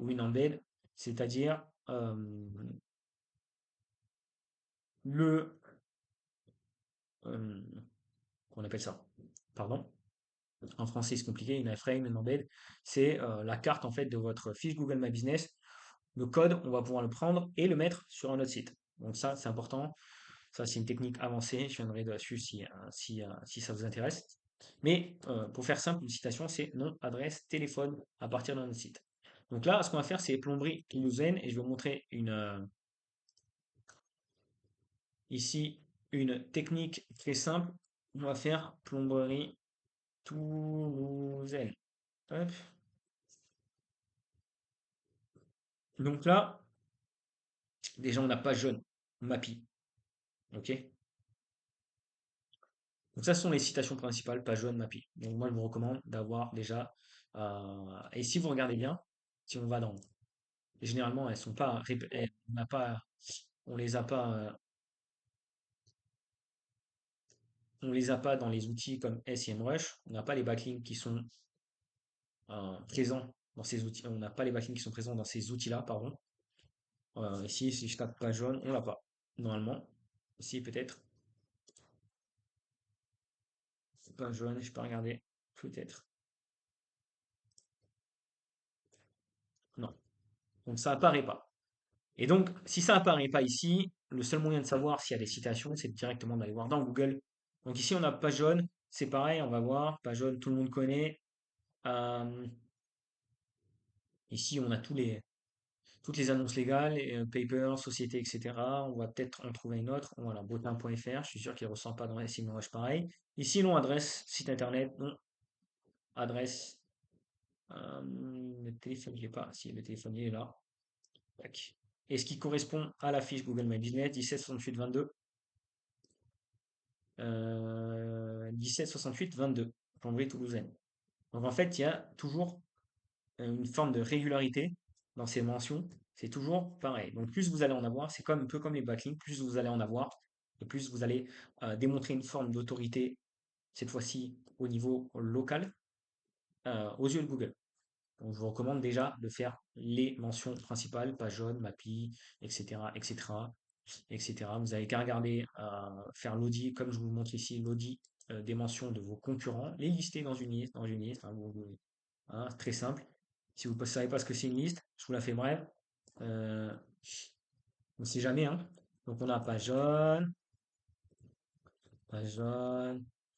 ou une embed, c'est-à-dire le, euh, qu'on appelle ça? Pardon? En français, c'est compliqué, une iframe, une embed, c'est la carte en fait de votre fiche Google My Business. Le code, on va pouvoir le prendre et le mettre sur un autre site. Donc ça, c'est important. Ça, c'est une technique avancée. Je viendrai dessus si ça vous intéresse. Mais pour faire simple, une citation, c'est nom, adresse, téléphone à partir d'un autre site. Donc là, ce qu'on va faire, c'est plomberie toulousaine et je vais vous montrer ici une technique très simple. On va faire plomberie toulousaine. Hop. Donc là, déjà, on n'a pas jaune, MAPI. OK? Donc ça, ce sont les citations principales, page jaune, MAPI. Donc moi, je vous recommande d'avoir déjà. Et si vous regardez bien, si on va dans. Généralement, elles sont pas. On n'a pas. On les a pas. On les a pas dans les outils comme SEMrush. On n'a pas les backlinks qui sont présents dans ces outils. On n'a pas les backlinks qui sont présents dans ces outils-là, pardon. Ici, si je tape page jaune, on l'a pas. Normalement. Ici, peut-être. Page jaune, je peux regarder. Peut-être. Non. Donc ça apparaît pas. Et donc, si ça apparaît pas ici, le seul moyen de savoir s'il y a des citations, c'est directement d'aller voir dans Google. Donc ici, on a page jaune, c'est pareil, on va voir, page jaune, tout le monde connaît. Euh, ici, on a tous les. toutes les annonces légales, paper, société, etc. On va peut-être en trouver une autre. Voilà, botin.fr, je suis sûr qu'il ne ressent pas dans les SEMrush pareil. Ici, nom, adresse, site internet, nom, adresse. Le téléphone, je l'ai pas. Si, le téléphone, il est là. Tac. Et ce qui correspond à la fiche Google My Business, 176822. 176822, plomberie toulousaine. Donc en fait, il y a toujours une forme de régularité dans ces mentions. C'est toujours pareil. Donc plus vous allez en avoir, c'est comme un peu comme les backlinks, plus vous allez en avoir, et plus vous allez démontrer une forme d'autorité, cette fois-ci au niveau local, aux yeux de Google. Donc je vous recommande déjà de faire les mentions principales, page jaune, Mappy, etc., etc., etc. Vous avez qu'à regarder, faire l'audit, comme je vous montre ici, l'audit des mentions de vos concurrents, les lister dans une liste, hein, hein, très simple. Si vous ne savez pas ce que c'est une liste, je vous la fais brève. Euh, on ne sait jamais, hein. Donc on a page jaune,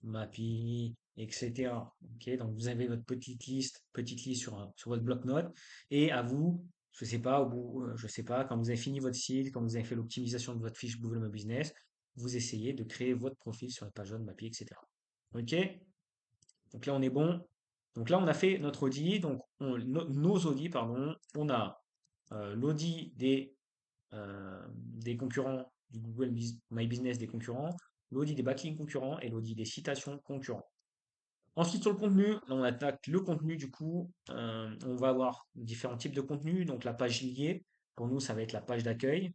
Mappy, etc. Ok, donc vous avez votre petite liste sur votre bloc-notes. Et à vous, je sais pas, je sais pas, quand vous avez fini votre site, quand vous avez fait l'optimisation de votre fiche Google My Business, vous essayez de créer votre profil sur la page jaune, Mappy, etc. Ok? Donc là, on est bon. Donc là, on a fait notre audit. Donc nos audits, pardon. On a l'audit des concurrents du My Business des concurrents, l'audit des backlinks concurrents et l'audit des citations concurrents. Ensuite, sur le contenu, on attaque le contenu du coup. On va avoir différents types de contenu. Donc la page liée, pour nous, ça va être la page d'accueil.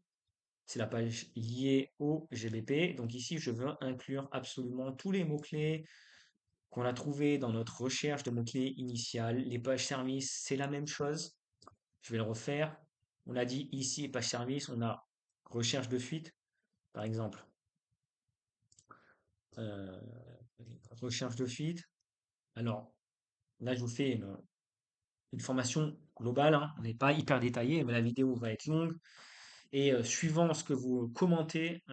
C'est la page liée au GBP. Donc ici, je veux inclure absolument tous les mots-clés qu'on a trouvés dans notre recherche de mots-clés initiale. Les pages service, c'est la même chose. Je vais le refaire. On a dit ici, page service, on a recherche de suite, par exemple. Euh, recherche de fuite. Alors, là, je vous fais une formation globale, hein. On n'est pas hyper détaillé, mais la vidéo va être longue. Et suivant ce que vous commentez,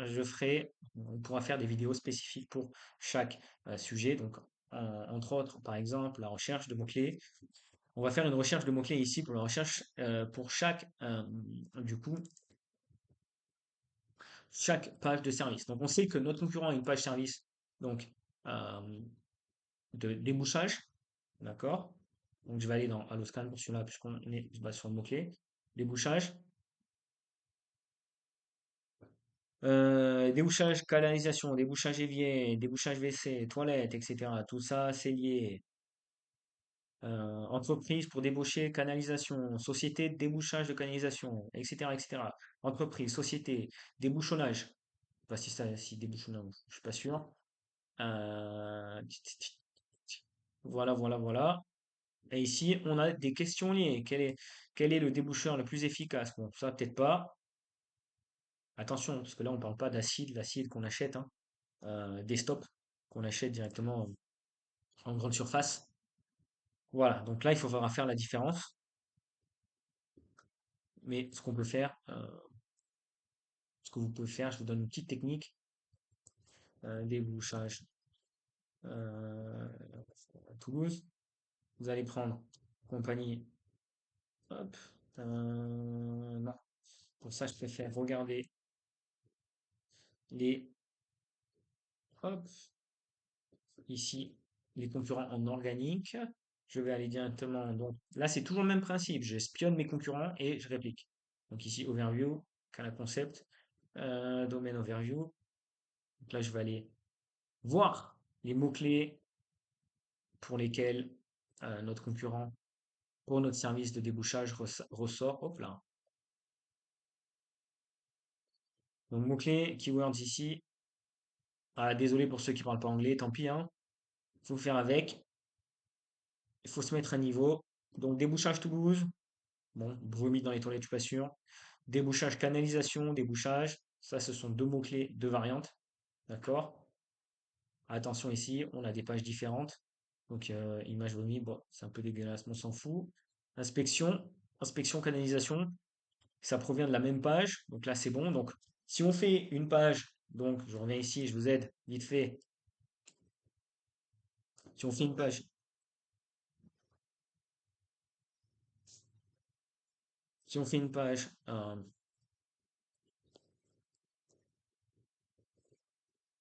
on pourra faire des vidéos spécifiques pour chaque sujet. Donc, entre autres, par exemple, la recherche de mots-clés. On va faire une recherche de mots-clés ici pour la recherche pour du coup, chaque page de service. Donc, on sait que notre concurrent a une page service, donc euh, de débouchage. D'accord? Donc, je vais aller dans AlloScan pour celui-là, puisqu'on est basé sur le mot-clé. Débouchage. Débouchage, canalisation, débouchage évier, débouchage WC, toilette, etc. Tout ça, c'est lié. Entreprise pour déboucher, canalisation, société de débouchage de canalisation, etc., etc. Entreprise, société, débouchonnage. Je sais pas si débouchonnage, je suis pas sûr. Euh, voilà, voilà, voilà. Et ici, on a des questions liées. Quel est le déboucheur le plus efficace? Bon, ça, peut-être pas. Attention, parce que là, on parle pas l'acide qu'on achète, hein, des stops qu'on achète directement en grande surface. Voilà, donc là, il faudra faire la différence. Mais ce que vous pouvez faire, je vous donne une petite technique. Débouchage euh, Toulouse. Vous allez prendre compagnie. Hop. Non. Pour ça, je préfère regarder les. Hop. Ici, les concurrents en organique. Je vais aller directement. Donc là, c'est toujours le même principe. J'espionne mes concurrents et je réplique. Donc ici, overview, Canal Concept, domaine overview. Donc là, je vais aller voir les mots-clés pour lesquels notre concurrent, pour notre service de débouchage, ressort. Hop là. Donc, mots-clés, keywords ici. Ah, désolé pour ceux qui parlent pas anglais, tant pis, hein. Faut faire avec. Il faut se mettre à niveau. Donc, débouchage Toulouse. Bon, bruit dans les toilettes, je suis pas sûr. Débouchage, canalisation, débouchage. Ça, ce sont deux mots-clés, deux variantes. D'accord? Attention ici, on a des pages différentes. Donc, image vomi, bon, c'est un peu dégueulasse, mais on s'en fout. Inspection, inspection, canalisation. Ça provient de la même page. Donc là, c'est bon. Donc, si on fait une page, donc je reviens ici, je vous aide vite fait. Si on fait une page, Si on fait une page, là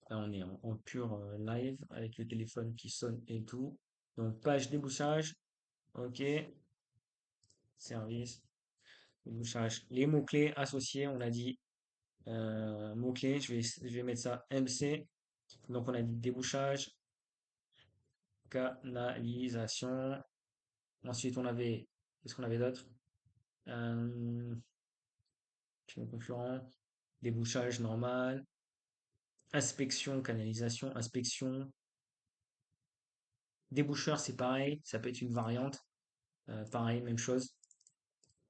on est en pur live avec le téléphone qui sonne et tout. Donc page débouchage, ok, service, débouchage. Les mots-clés associés, on a dit mots-clés, je vais mettre ça MC. Donc on a dit débouchage, canalisation. Ensuite on avait, qu'est-ce qu'on avait d'autre? Euh, chez nos concurrents, débouchage normal, inspection, canalisation, inspection. Déboucheur, c'est pareil, ça peut être une variante. Pareil, même chose.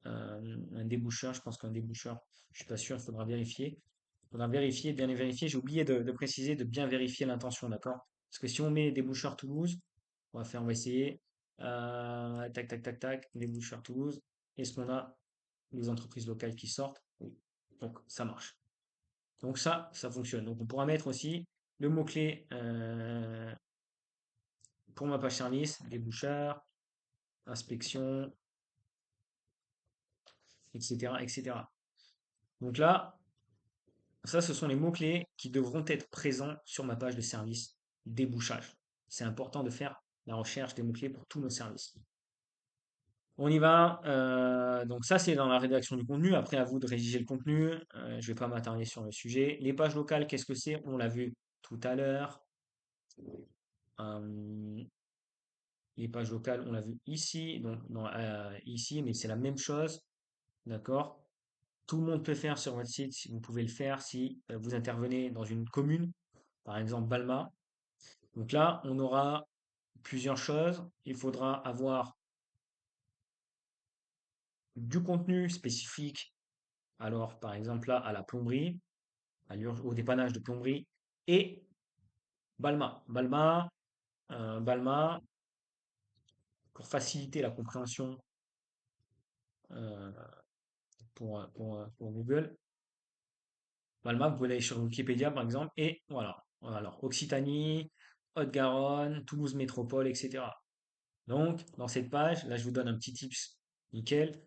Un déboucheur, je pense qu'un déboucheur, je suis pas sûr, il faudra vérifier. Il faudra vérifier, bien les vérifier. J'ai oublié de préciser, de bien vérifier l'intention, d'accord? Parce que si on met déboucheur Toulouse, on va essayer. Tac, tac, tac, tac, déboucheur Toulouse. Est-ce qu'on a les entreprises locales qui sortent? Oui. Donc ça marche. Donc ça fonctionne. Donc on pourra mettre aussi le mot-clé pour ma page service, déboucheur, inspection, etc., etc. Donc là, ça, ce sont les mots-clés qui devront être présents sur ma page de service débouchage. C'est important de faire la recherche des mots-clés pour tous nos services. On y va. Donc ça, c'est dans la rédaction du contenu. Après, à vous de rédiger le contenu. Je vais pas m'attarder sur le sujet. Les pages locales, qu'est-ce que c'est? On l'a vu tout à l'heure. Euh, les pages locales, on l'a vu ici, donc ici, mais c'est la même chose. D'accord? Tout le monde peut faire sur votre site. Si vous pouvez le faire si vous intervenez dans une commune, par exemple Balma. Donc là, on aura plusieurs choses. Il faudra avoir du contenu spécifique. Alors, par exemple, là, à la plomberie, au dépannage de plomberie et Balma. Balma, pour faciliter la compréhension euh, pour Google. Balma, vous pouvez aller sur Wikipédia, par exemple, et voilà. Alors, Occitanie, Haute-Garonne, Toulouse Métropole, etc. Donc, dans cette page, là, je vous donne un petit tips nickel.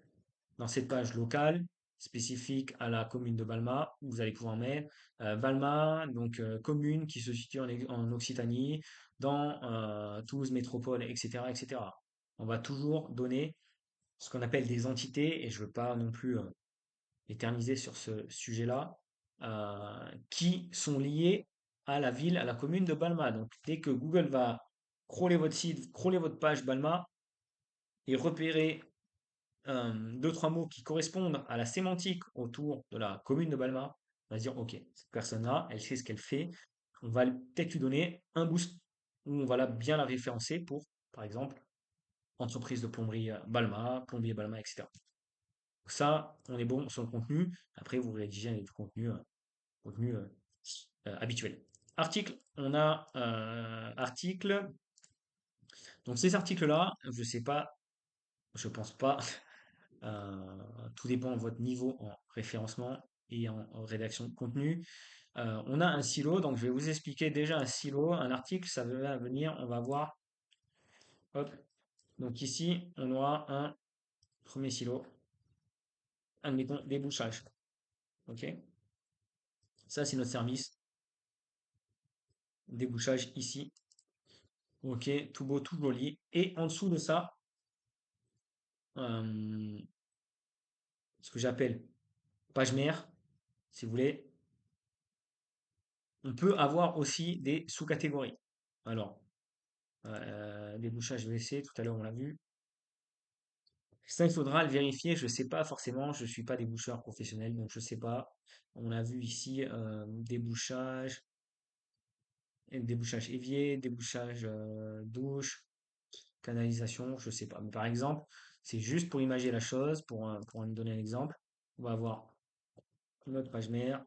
Dans cette page locale, spécifique à la commune de Balma, vous allez pouvoir mettre Balma, donc commune qui se situe en Occitanie, dans Toulouse Métropole, etc., etc. On va toujours donner ce qu'on appelle des entités, et je ne veux pas non plus éterniser sur ce sujet-là, qui sont liées à la ville, à la commune de Balma. Donc, dès que Google va crawler votre site, crawler votre page Balma, et repérer deux, trois mots qui correspondent à la sémantique autour de la commune de Balma, on va se dire, OK, cette personne-là, elle sait ce qu'elle fait. On va peut-être lui donner un boost où on va bien la référencer pour, par exemple, entreprise de plomberie Balma, plombier Balma, etc. Ça, on est bon sur le contenu. Après, vous rédigez du contenu habituel. Article, on a article. Donc ces articles-là, je sais pas, je pense pas. Tout dépend de votre niveau en référencement et en rédaction de contenu. On a un silo, donc je vais vous expliquer déjà un silo, un article, ça va venir, on va voir. Hop. Donc ici, on aura un premier silo, admettons débouchage. Ok. Ça, c'est notre service. Débouchage ici. Ok, tout beau, tout joli. Et en dessous de ça, euh, ce que j'appelle page mère, si vous voulez, on peut avoir aussi des sous-catégories. Alors, débouchage WC, tout à l'heure on l'a vu. Ça, il faudra le vérifier. Je sais pas forcément. Je suis pas déboucheur professionnel, donc je sais pas. On a vu ici débouchage évier, débouchage douche, canalisation. Je sais pas. Mais par exemple, c'est juste pour imaginer la chose, pour en donner un exemple. On va avoir notre page mère,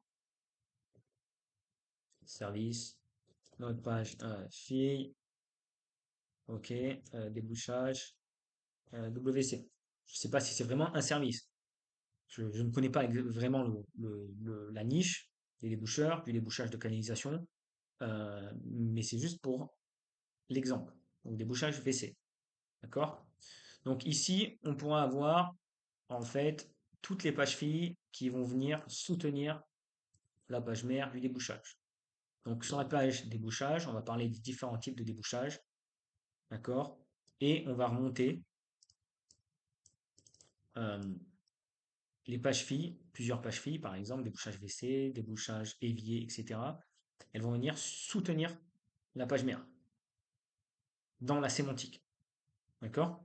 service, notre page fille, ok, débouchage, WC. Je sais pas si c'est vraiment un service. Je ne connais pas vraiment la niche des déboucheurs, du débouchage de canalisation, mais c'est juste pour l'exemple. Donc débouchage WC, d'accord? Donc ici, on pourra avoir en fait toutes les pages filles qui vont venir soutenir la page mère du débouchage. Donc sur la page débouchage, on va parler des différents types de débouchage, d'accord? Et on va remonter euh, les pages filles, plusieurs pages filles, par exemple, débouchage WC, débouchage évier, etc. Elles vont venir soutenir la page mère dans la sémantique, d'accord?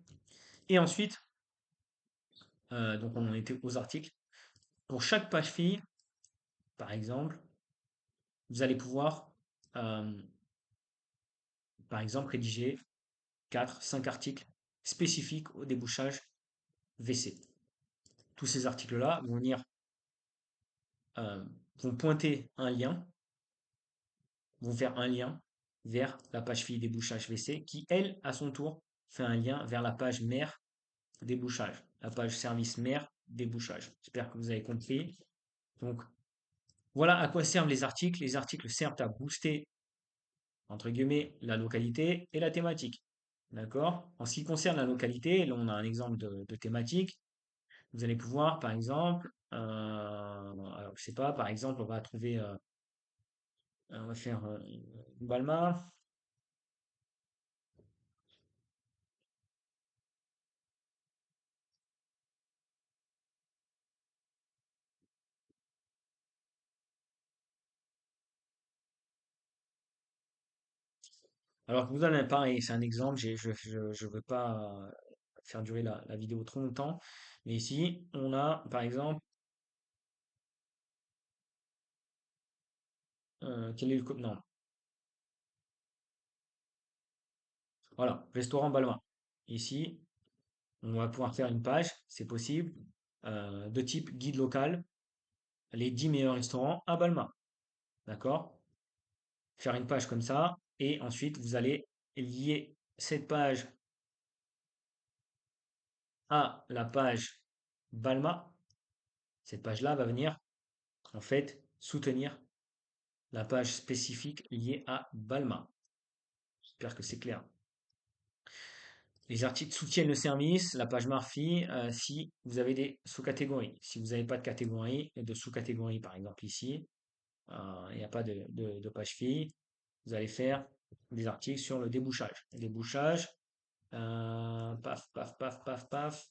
Et ensuite, donc on était aux articles. Pour chaque page fille, par exemple, vous allez pouvoir, euh, par exemple, rédiger 4, 5 articles spécifiques au débouchage WC. Tous ces articles-là vont venir, euh, vont pointer un lien, vont faire un lien vers la page fille débouchage WC qui, elle, à son tour, fait un lien vers la page mère débouchage, la page service mère débouchage. J'espère que vous avez compris. Donc, voilà à quoi servent les articles. Les articles servent à booster, entre guillemets, la localité et la thématique. D'accord? En ce qui concerne la localité, là on a un exemple de thématique. Vous allez pouvoir, par exemple, alors je sais pas, par exemple, on va trouver, on va faire Balma. Alors, je vous donne un pareil, c'est un exemple, je veux pas faire durer la vidéo trop longtemps, mais ici, on a, par exemple, quel est le, non, voilà, restaurant Balma. Ici, on va pouvoir faire une page, c'est possible, de type guide local, les 10 meilleurs restaurants à Balma. D'accord? Faire une page comme ça, et ensuite, vous allez lier cette page à la page Balma. Cette page-là va venir, en fait, soutenir la page spécifique liée à Balma. J'espère que c'est clair. Les articles soutiennent le service, la page Marfi, si vous avez des sous-catégories. Si vous n'avez pas de catégorie, de sous-catégorie, par exemple ici, il n'y a pas de page fille, vous allez faire des articles sur le débouchage. Le débouchage, paf, paf, paf, paf, paf,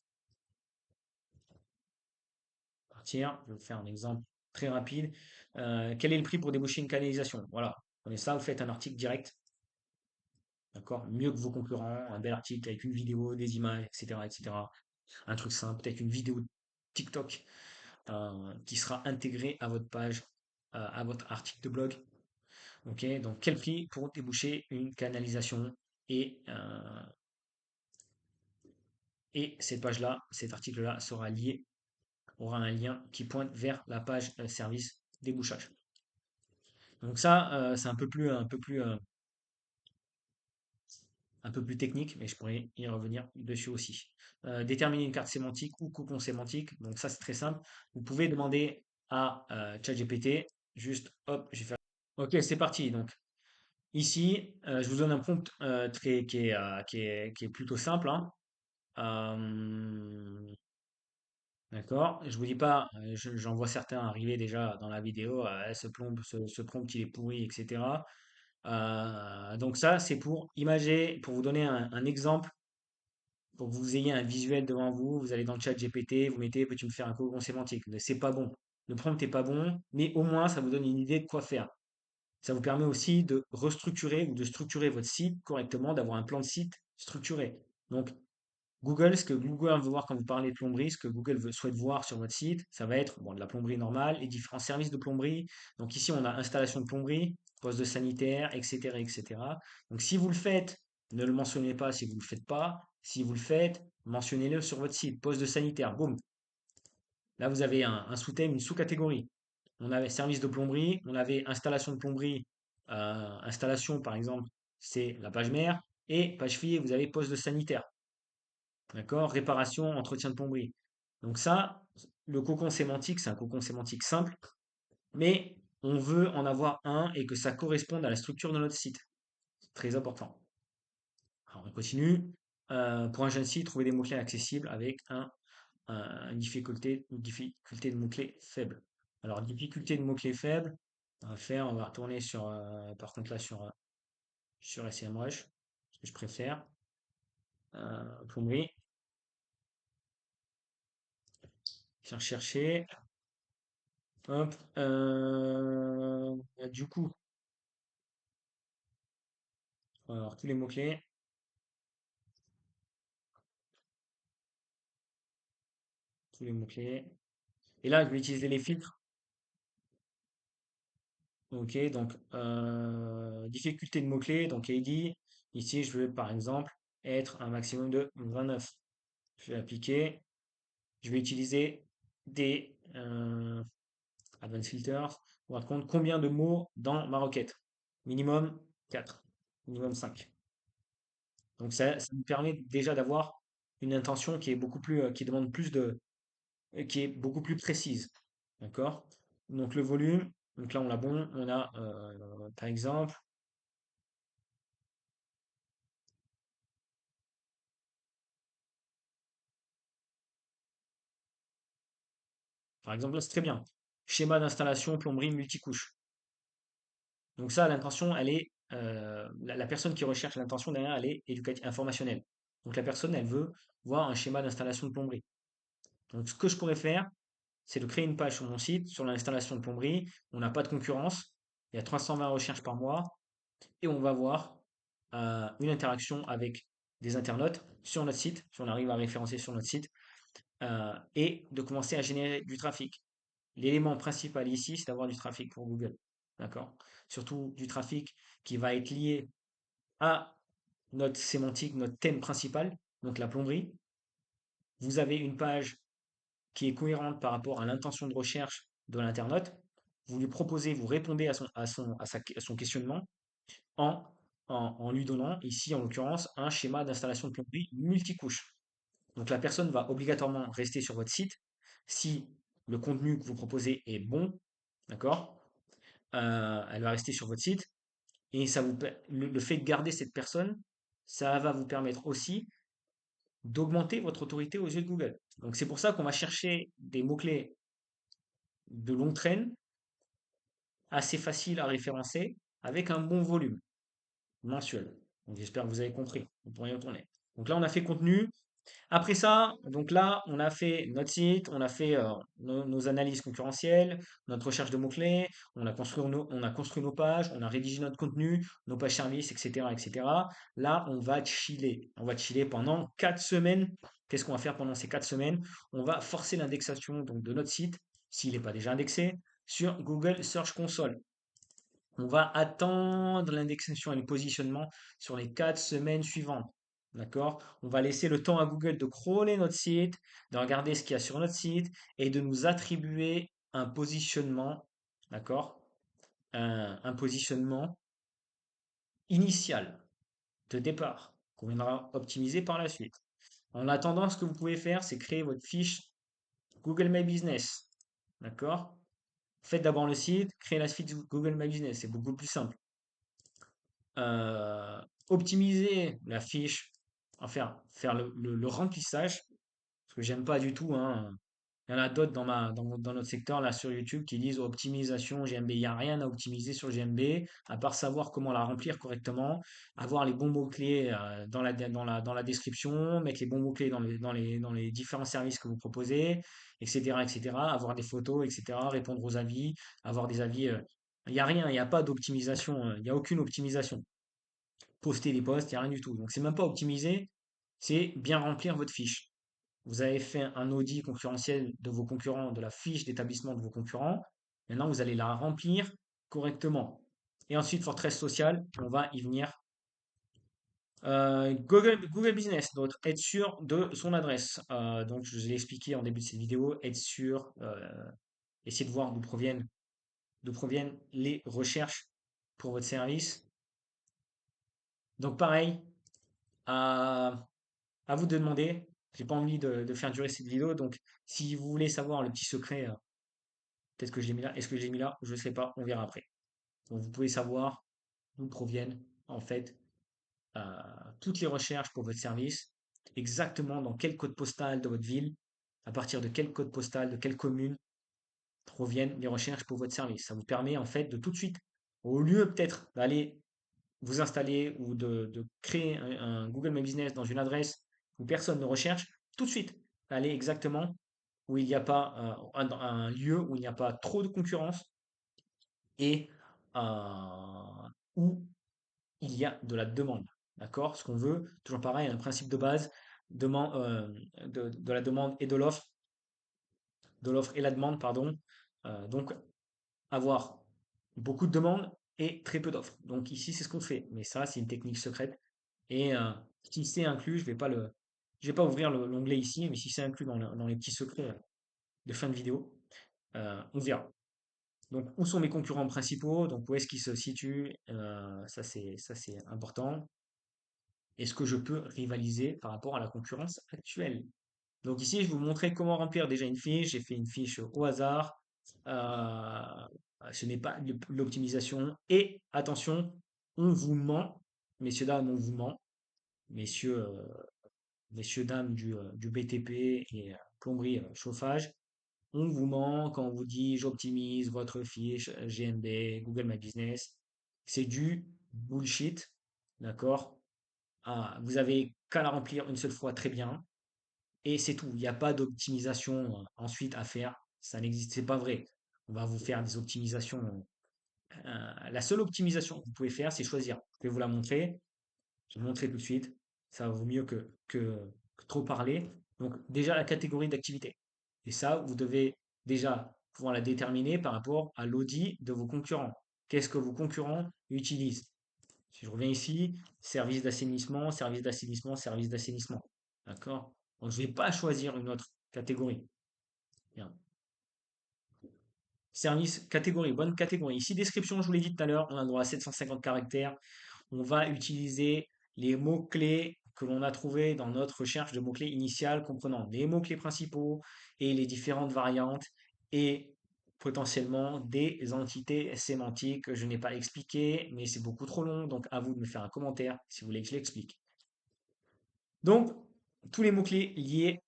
partir. Je vais vous faire un exemple très rapide. Quel est le prix pour déboucher une canalisation? Voilà. Prenez ça, vous faites un article direct. D'accord? Mieux que vos concurrents, un bel article avec une vidéo, des images, etc., etc. Un truc simple, peut-être une vidéo TikTok qui sera intégrée à votre page, à votre article de blog. Ok, donc quel prix pour déboucher une canalisation et, euh, et cette page-là, cet article-là sera lié, aura un lien qui pointe vers la page service débouchage. Donc ça, c'est un peu plus technique, mais je pourrais y revenir dessus aussi. Déterminer une carte sémantique ou cocon sémantique. Donc ça, c'est très simple. Vous pouvez demander à ChatGPT, juste, hop, j'ai fait. Ok, c'est parti. Donc ici, je vous donne un prompt qui est plutôt simple, hein. Euh, d'accord. Je vous dis pas, j'en vois certains arriver déjà dans la vidéo, ce prompt il est pourri, etc. Donc ça, c'est pour imager, pour vous donner un exemple, pour que vous ayez un visuel devant vous. Vous allez dans le chat GPT, vous mettez, peux-tu me faire un cocon sémantique? Mais c'est pas bon. Le prompt n'est pas bon, mais au moins ça vous donne une idée de quoi faire. Ça vous permet aussi de restructurer ou de structurer votre site correctement, d'avoir un plan de site structuré. Donc, Google, ce que Google veut voir quand vous parlez de plomberie, ce que souhaite voir sur votre site, ça va être bon, de la plomberie normale, les différents services de plomberie. Donc ici, on a installation de plomberie, poste de sanitaire, etc., etc. Donc si vous le faites, ne le mentionnez pas si vous ne le faites pas. Si vous le faites, mentionnez-le sur votre site. Poste de sanitaire, boum. Là, vous avez un sous-thème, une sous-catégorie. On avait service de plomberie, on avait installation de plomberie. Installation, par exemple, c'est la page mère. Et page fille, vous avez poste de sanitaire. D'accord? Réparation, entretien de plomberie. Donc ça, le cocon sémantique, c'est un cocon sémantique simple, mais on veut en avoir un et que ça corresponde à la structure de notre site. C'est très important. Alors on continue. Pour un jeune site, trouver des mots-clés accessibles avec un une difficulté de mots-clés faible. Alors, difficulté de mots-clés faible, on va retourner sur, par contre là, sur SEMrush, ce que je préfère. Plomberie, faire chercher. Hop, du coup, alors tous les mots-clés, tous les mots-clés. Et là, je vais utiliser les filtres. Ok, donc difficulté de mots-clés, donc ID. Ici, je veux par exemple être un maximum de 29. Je vais appliquer. Je vais utiliser des advanced filters pour voir compte combien de mots dans ma requête. Minimum 4, minimum 5. Donc ça nous permet déjà d'avoir une intention qui est beaucoup plus, qui demande plus de, qui est beaucoup plus précise. D'accord? Donc le volume, donc là on l'a bon, on a par exemple là c'est très bien. Schéma d'installation plomberie multicouche. Donc ça, l'intention, elle est, la personne qui recherche l'intention derrière, elle est éducative, informationnelle. Donc la personne, elle veut voir un schéma d'installation de plomberie. Donc ce que je pourrais faire, c'est de créer une page sur mon site sur l'installation de plomberie. On n'a pas de concurrence. Il y a 320 recherches par mois et on va voir une interaction avec des internautes sur notre site, si on arrive à référencer sur notre site, et de commencer à générer du trafic. L'élément principal ici, c'est d'avoir du trafic pour Google. D'accord? Surtout du trafic qui va être lié à notre sémantique, notre thème principal, donc la plomberie. Vous avez une page qui est cohérente par rapport à l'intention de recherche de l'internaute. Vous lui proposez, vous répondez à son questionnement en, en lui donnant, ici en l'occurrence, un schéma d'installation de plomberie multicouche. Donc la personne va obligatoirement rester sur votre site si le contenu que vous proposez est bon, d'accord? Elle va rester sur votre site et le fait de garder cette personne, ça va vous permettre aussi d'augmenter votre autorité aux yeux de Google. Donc c'est pour ça qu'on va chercher des mots-clés de longue traîne, assez faciles à référencer, avec un bon volume mensuel. Donc j'espère que vous avez compris. On pourrait y retourner. Donc là, on a fait contenu. Après ça, donc là, on a fait notre site, on a fait nos analyses concurrentielles, notre recherche de mots-clés, on a construit nos pages, on a rédigé notre contenu, nos pages services, etc., etc. Là, on va chiller. On va chiller pendant 4 semaines. Qu'est-ce qu'on va faire pendant ces 4 semaines? On va forcer l'indexation donc de notre site, s'il n'est pas déjà indexé, sur Google Search Console. On va attendre l'indexation et le positionnement sur les 4 semaines suivantes. D'accord? On va laisser le temps à Google de crawler notre site, de regarder ce qu'il y a sur notre site et de nous attribuer un positionnement, d'accord? Un positionnement initial, de départ, qu'on viendra optimiser par la suite. En attendant, ce que vous pouvez faire, c'est créer votre fiche Google My Business. D'accord? Faites d'abord le site, créez la fiche Google My Business, c'est beaucoup plus simple. euh, Optimiser la fiche, faire le remplissage, parce que j'aime pas du tout, hein. Il y en a d'autres dans notre secteur là sur YouTube qui disent optimisation GMB. Il n'y a rien à optimiser sur GMB, à part savoir comment la remplir correctement, avoir les bons mots-clés dans la description, mettre les bons mots-clés dans les différents services que vous proposez, etc., etc., avoir des photos, etc., répondre aux avis, avoir des avis. Il n'y a rien, il n'y a pas d'optimisation, il n'y a aucune optimisation. Poster les posts, il n'y a rien du tout. Donc c'est même pas optimisé, c'est bien remplir votre fiche. Vous avez fait un audit concurrentiel de vos concurrents, de la fiche d'établissement de vos concurrents. Maintenant, vous allez la remplir correctement. Et ensuite, forteresse sociale, on va y venir. Google Business, donc être sûr de son adresse. Donc, je vous ai expliqué en début de cette vidéo, être sûr, essayer de voir d'où proviennent les recherches pour votre service. Donc, pareil, à vous de demander. J'ai pas envie de faire durer cette vidéo, donc si vous voulez savoir le petit secret, peut-être que je l'ai mis là. Est-ce que je l'ai mis là? Je ne sais pas, on verra après. Donc vous pouvez savoir d'où proviennent en fait toutes les recherches pour votre service, exactement dans quel code postal de votre ville, à partir de quel code postal, de quelle commune proviennent les recherches pour votre service. Ça vous permet en fait de tout de suite, au lieu peut-être d'aller vous installer ou de créer un Google My Business dans une adresse où personne ne recherche, tout de suite, aller exactement où il n'y a pas un lieu où il n'y a pas trop de concurrence et où il y a de la demande. D'accord? Ce qu'on veut, toujours pareil, un principe de base, de la demande et de l'offre et la demande, pardon. Donc, avoir beaucoup de demandes et très peu d'offres. Donc ici, c'est ce qu'on fait. Mais ça, c'est une technique secrète. Et si c'est inclus, je vais pas ouvrir l'onglet ici, mais si c'est inclus dans les petits secrets de fin de vidéo, on verra. Donc, où sont mes concurrents principaux? Donc, où est-ce qu'ils se situent? Ça, c'est important. Est-ce que je peux rivaliser par rapport à la concurrence actuelle? Donc ici, je vais vous montrer comment remplir déjà une fiche. J'ai fait une fiche au hasard. Euh, Ce n'est pas de l'optimisation. Et attention, on vous ment, messieurs, dames, on vous ment, messieurs, messieurs, dames du BTP et plomberie, chauffage. On vous ment quand on vous dit j'optimise votre fiche GMB, Google My Business. C'est du bullshit, d'accord? Ah, vous avez qu'à la remplir une seule fois très bien et c'est tout. Il n'y a pas d'optimisation ensuite à faire. Ça n'existe, c'est pas vrai. On va vous faire des optimisations. La seule optimisation que vous pouvez faire, c'est choisir. Je vais vous la montrer. Je vais vous montrer tout de suite. Ça vaut mieux que trop parler. Donc, déjà, la catégorie d'activité. Et ça, vous devez déjà pouvoir la déterminer par rapport à l'audit de vos concurrents. Qu'est-ce que vos concurrents utilisent? Si je reviens ici, service d'assainissement, service d'assainissement, service d'assainissement. D'accord? Donc, je ne vais pas choisir une autre catégorie. Bien. Service, catégorie, bonne catégorie. Ici, description, je vous l'ai dit tout à l'heure, on a le droit à 750 caractères. On va utiliser les mots-clés que l'on a trouvés dans notre recherche de mots-clés initiale, comprenant les mots-clés principaux et les différentes variantes et potentiellement des entités sémantiques que je n'ai pas expliquées, mais c'est beaucoup trop long, donc à vous de me faire un commentaire si vous voulez que je l'explique. Donc, tous les mots-clés liés,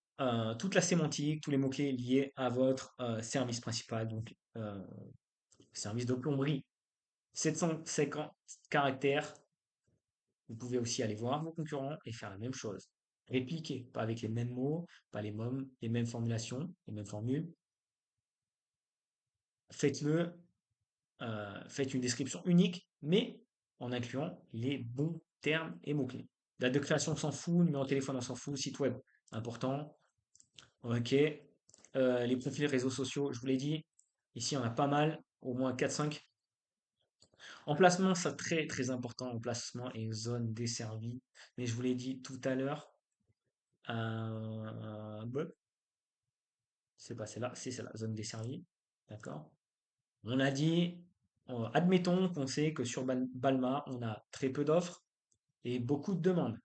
toute la sémantique, tous les mots-clés liés à votre service principal, donc service de plomberie, 750 caractères. Vous pouvez aussi aller voir vos concurrents et faire la même chose. Répliquer, pas avec les mêmes mots, pas les mêmes formulations, les mêmes formules. Faites-le, faites une description unique, mais en incluant les bons termes et mots-clés. Date de création, on s'en fout. Numéro de téléphone, on s'en fout. Site web, important. Ok. Les profils réseaux sociaux, je vous l'ai dit. Ici, on a pas mal, au moins 4-5. Emplacement, c'est très très important. Emplacement et zone desservie. Mais je vous l'ai dit tout à l'heure. Bah, c'est pas celle-là, c'est la zone desservie. D'accord? On a dit, admettons qu'on sait que sur Balma, on a très peu d'offres et beaucoup de demandes.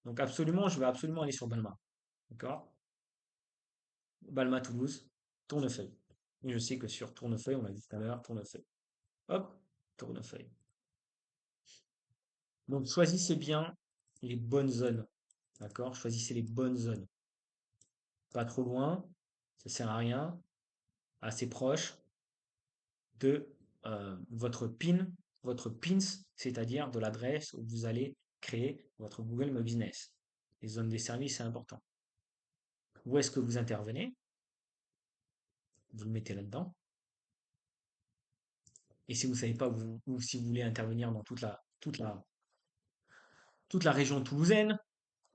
Donc absolument, je vais absolument aller sur Balma. D'accord? Balma Toulouse, Tournefeuille. Et je sais que sur Tournefeuille, on l'a dit tout à l'heure, Tournefeuille. Hop, Tournefeuille. Donc choisissez bien les bonnes zones. D'accord? Choisissez les bonnes zones. Pas trop loin, ça sert à rien. Assez proche de votre pins, c'est-à-dire de l'adresse où vous allez créer votre Google My Business. Les zones des services, c'est important. Où est-ce que vous intervenez? Vous le mettez là-dedans. Et si vous ne savez pas ou si vous voulez intervenir dans toute la région toulousaine,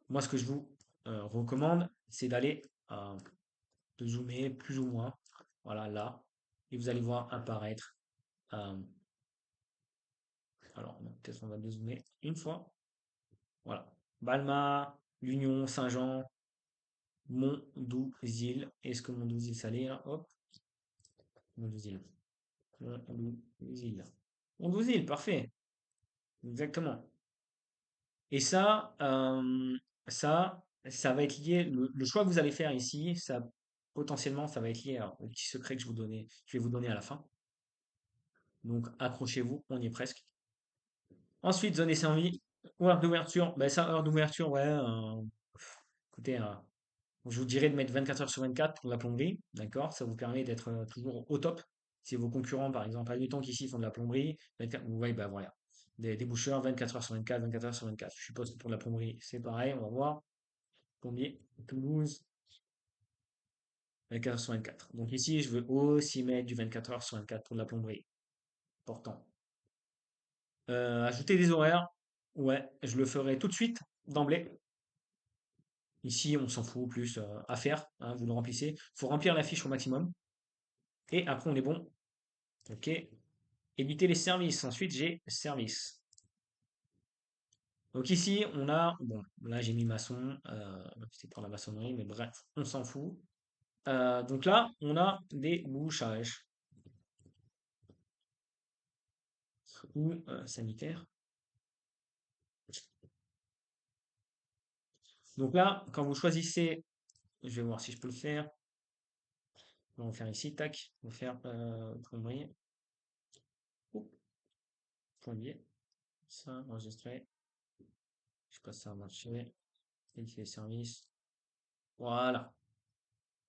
moi, ce que je vous recommande, c'est d'aller de zoomer plus ou moins, voilà, là, et vous allez voir apparaître. euh, alors, peut-être on va dézoomer une fois. Voilà. Balma, l'Union, Saint-Jean, Mondouzil. Est-ce que Mondouzil salé là? Hop, Mondouzil. Mondouzil. Mondouzil, parfait. Exactement. Et ça va être lié. Le choix que vous allez faire ici, ça potentiellement, ça va être lié au petit secret que je vais vous donner à la fin. Donc accrochez-vous, on y est presque. Ensuite, zone desservie, heure d'ouverture. Ben ça, heure d'ouverture, ouais. Écoutez, Je vous dirais de mettre 24 heures sur 24 pour la plomberie, d'accord? Ça vous permet d'être toujours au top. Si vos concurrents, par exemple, admettons qu'ici font de la plomberie, 24, vous voyez, bah voilà, des déboucheurs 24 heures sur 24, 24 heures sur 24. Je suppose que pour la plomberie, c'est pareil, on va voir. Plombier, Toulouse, 24 heures sur 24. Donc ici, je veux aussi mettre du 24 heures sur 24 pour de la plomberie. Important. Ajouter des horaires, ouais, je le ferai tout de suite, d'emblée. Ici, on s'en fout plus à faire, hein, vous le remplissez. Faut remplir la fiche au maximum. Et après, on est bon. OK. Éditer les services. Ensuite, j'ai service. Donc ici, on a, bon, là j'ai mis maçon, c'était pour la maçonnerie, mais bref, on s'en fout. Donc là, on a des bouchages ou sanitaires. Donc là, quand vous choisissez, je vais voir si je peux le faire. On va faire ici, tac, on va faire plombier, Oup, plombier, ça, enregistrer, je sais pas si ça va marcher, éditer les services. Voilà.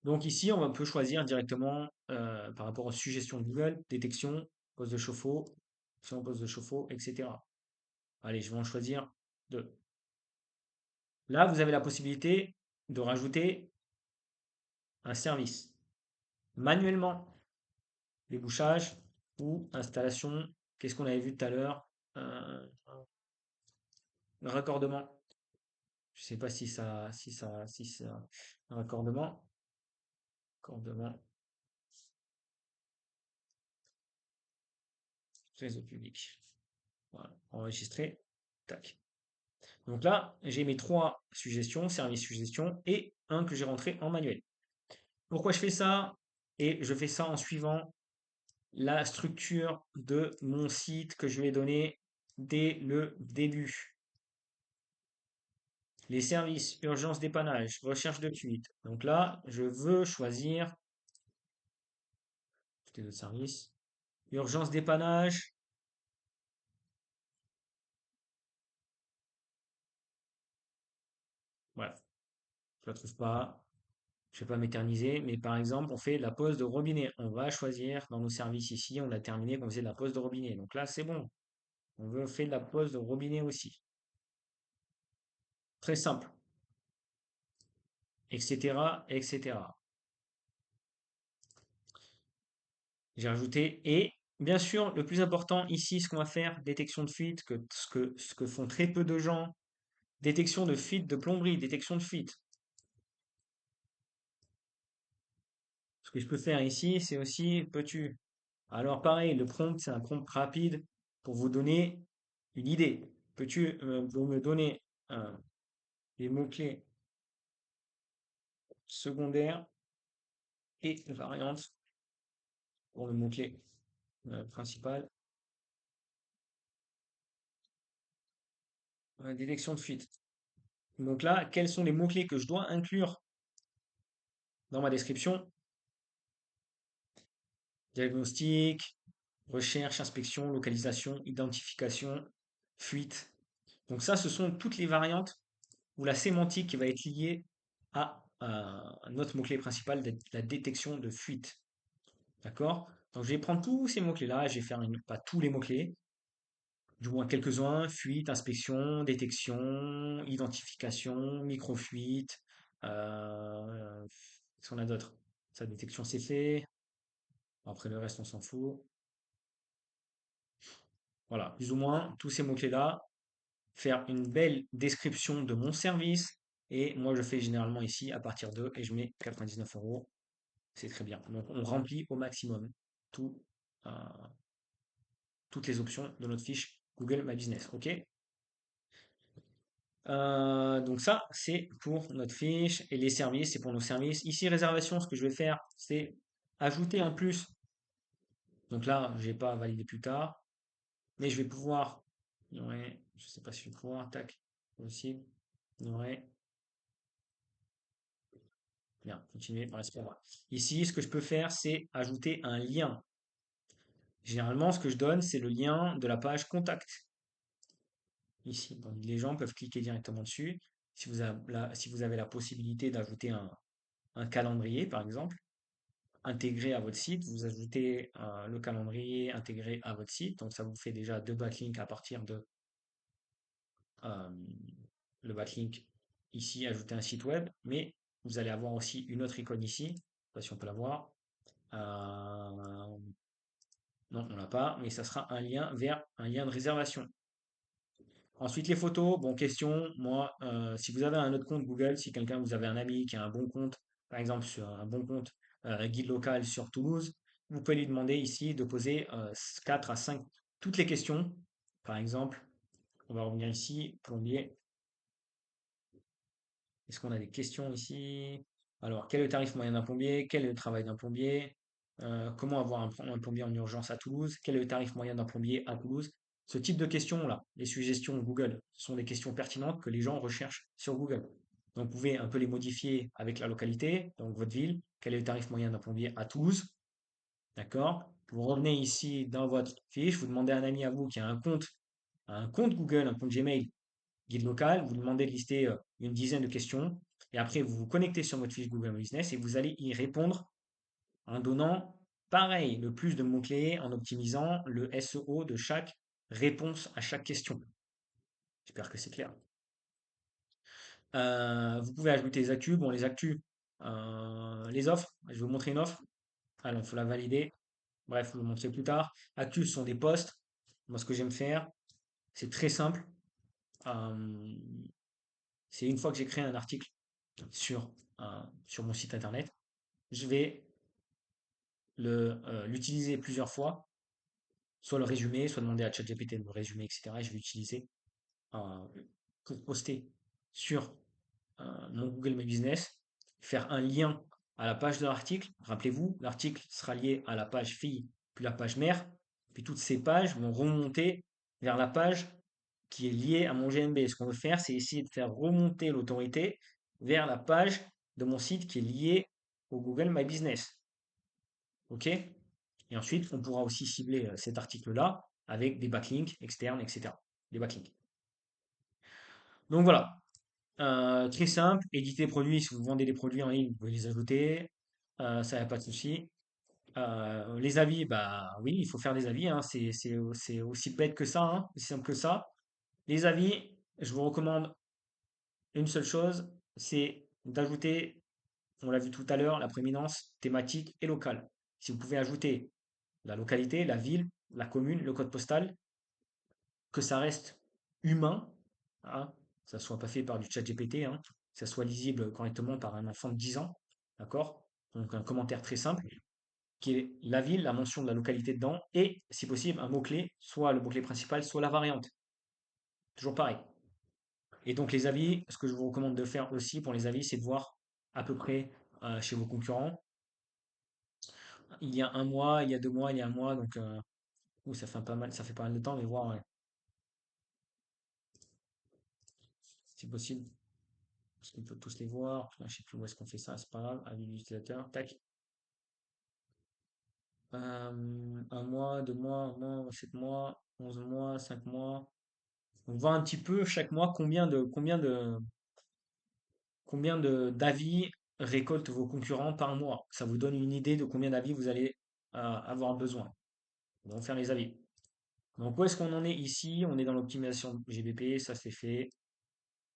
Donc ici, peut choisir directement par rapport aux suggestions de Google, détection, poste de chauffe-eau, option poste de chauffe-eau, etc. Allez, je vais en choisir deux. Là, vous avez la possibilité de rajouter un service manuellement, débouchage ou installation. Qu'est-ce qu'on avait vu tout à l'heure? Euh, Raccordement. Je sais pas si ça, raccordement, raccordement, réseau public. Voilà, enregistrer. Tac. Donc là, j'ai mes trois suggestions, service suggestion, et un que j'ai rentré en manuel. Pourquoi je fais ça? Et je fais ça en suivant la structure de mon site que je vais donner dès le début. Les services, urgence dépannage, recherche de fuite. Donc là, je veux choisir tous les autres services. Urgence dépannage. Voilà, je la trouve pas. Je vais pas m'éterniser, mais par exemple, on fait la pose de robinet. On va choisir dans nos services ici, on a terminé qu'on faisait de la pose de robinet. Donc là, c'est bon. On veut faire de la pose de robinet aussi. Très simple, etc., etc. J'ai rajouté et bien sûr, le plus important ici, ce qu'on va faire, détection de fuite, ce que font très peu de gens, détection de fuite de plomberie, détection de fuite. Ce que je peux faire ici, c'est aussi peux-tu. Alors pareil, le prompt, c'est un prompt rapide pour vous donner une idée. Peux-tu vous me donner les mots-clés secondaires et variantes pour le mot-clé principal? Détection de fuite. Donc là, quels sont les mots-clés que je dois inclure dans ma description? Diagnostic, recherche, inspection, localisation, identification, fuite. Donc ça, ce sont toutes les variantes ou la sémantique qui va être liée à notre mot-clé principal, la détection de fuite. D'accord? Donc je vais prendre tous ces mots-clés-là, je vais faire pas tous les mots-clés, du moins quelques-uns, fuite, inspection, détection, identification, micro-fuite, qu'est-ce qu'on a d'autre? Sa détection c'est fait, après le reste on s'en fout. Voilà, plus ou moins tous ces mots-clés-là, faire une belle description de mon service, et moi je fais généralement ici à partir de, et je mets 99 €, c'est très bien. Donc on remplit au maximum tout, euh, toutes les options de notre fiche Google My Business. OK? Donc ça, c'est pour notre fiche et les services, c'est pour nos services. Ici, réservation, ce que je vais faire, c'est ajouter un plus. Donc là, je vais pas valider plus tard, mais je vais pouvoir, ouais, je sais pas si je vais pouvoir, tac, possible, ouais, bien, continuer, voilà, c'est pas moi. Ici, ce que je peux faire, c'est ajouter un lien. Généralement, ce que je donne, c'est le lien de la page contact. Ici, donc les gens peuvent cliquer directement dessus. Si vous avez la possibilité d'ajouter un calendrier, par exemple, intégré à votre site. Vous ajoutez le calendrier intégré à votre site. Donc, ça vous fait déjà deux backlinks à partir de euh, le backlink ici, ajouter un site web. Mais vous allez avoir aussi une autre icône ici. Je sais pas si on peut la voir. Euh, non, on l'a pas, mais ça sera un lien vers un lien de réservation. Ensuite, les photos. Bon, question, moi, si vous avez un autre compte Google, si quelqu'un, vous avez un ami qui a un bon compte, par exemple, sur un bon compte guide local sur Toulouse, vous pouvez lui demander ici de poser 4 à 5, toutes les questions. Par exemple, on va revenir ici, plombier. Est-ce qu'on a des questions ici? Alors, quel est le tarif moyen d'un plombier? Quel est le travail d'un plombier? Comment avoir un plombier en urgence à Toulouse? Quel est le tarif moyen d'un plombier à Toulouse? Ce type de questions-là, les suggestions Google, ce sont des questions pertinentes que les gens recherchent sur Google. Donc, vous pouvez un peu les modifier avec la localité, donc votre ville. Quel est le tarif moyen d'un plombier à Toulouse? D'accord? Vous revenez ici dans votre fiche, vous demandez à un ami à vous qui a un compte Google, un compte Gmail, guide local, vous demandez de lister une dizaine de questions, et après vous vous connectez sur votre fiche Google My Business et vous allez y répondre en donnant, pareil, le plus de mots-clés, en optimisant le SEO de chaque réponse à chaque question. J'espère que c'est clair. Vous pouvez ajouter les actus. Bon, les actus, les offres. Je vais vous montrer une offre. Alors, il faut la valider. Bref, je vais vous montrer plus tard. Actus, ce sont des posts. Moi, ce que j'aime faire, c'est très simple. Euh, c'est une fois que j'ai créé un article sur mon site internet, je vais l'utiliser plusieurs fois, soit le résumer, soit demander à ChatGPT de me résumer, etc. Et je vais l'utiliser euh, pour poster sur mon Google My Business, faire un lien à la page de l'article. Rappelez-vous, l'article sera lié à la page fille, puis la page mère, puis toutes ces pages vont remonter vers la page qui est liée à mon GMB. Ce qu'on veut faire, c'est essayer de faire remonter l'autorité vers la page de mon site qui est liée au Google My Business. OK? Et ensuite, on pourra aussi cibler cet article-là avec des backlinks externes, etc. Des backlinks. Donc voilà, très simple, éditer des produits, si vous vendez des produits en ligne, vous pouvez les ajouter, ça y a pas de souci. Les avis, bah oui, il faut faire des avis, hein, c'est aussi bête que ça, hein, aussi simple que ça. Les avis, je vous recommande une seule chose, c'est d'ajouter, on l'a vu tout à l'heure, la prééminence thématique et locale. Si vous pouvez ajouter la localité, la ville, la commune, le code postal, que ça reste humain, hein, que ça soit pas fait par du chat GPT, hein, que ça soit lisible correctement par un enfant de 10 ans, d'accord? Donc un commentaire très simple, qui est la ville, la mention de la localité dedans, et si possible un mot-clé, soit le mot-clé principal, soit la variante. Toujours pareil. Et donc les avis, ce que je vous recommande de faire aussi pour les avis, c'est de voir à peu près chez vos concurrents. Il y a un mois, il y a 2 mois, il y a un mois, donc ça fait pas mal de temps, mais voir ouais, si possible. Parce qu'on peut tous les voir. Je sais plus où est-ce qu'on fait ça, c'est pas grave. Avis d'utilisateur, tac. Un mois, 2 mois, un mois, 7 mois, 11 mois, 5 mois. On voit un petit peu chaque mois combien de d'avis récoltent vos concurrents par mois. Ça vous donne une idée de combien d'avis vous allez avoir besoin. On va faire les avis. Donc où est-ce qu'on en est ici? On est dans l'optimisation GBP, ça c'est fait.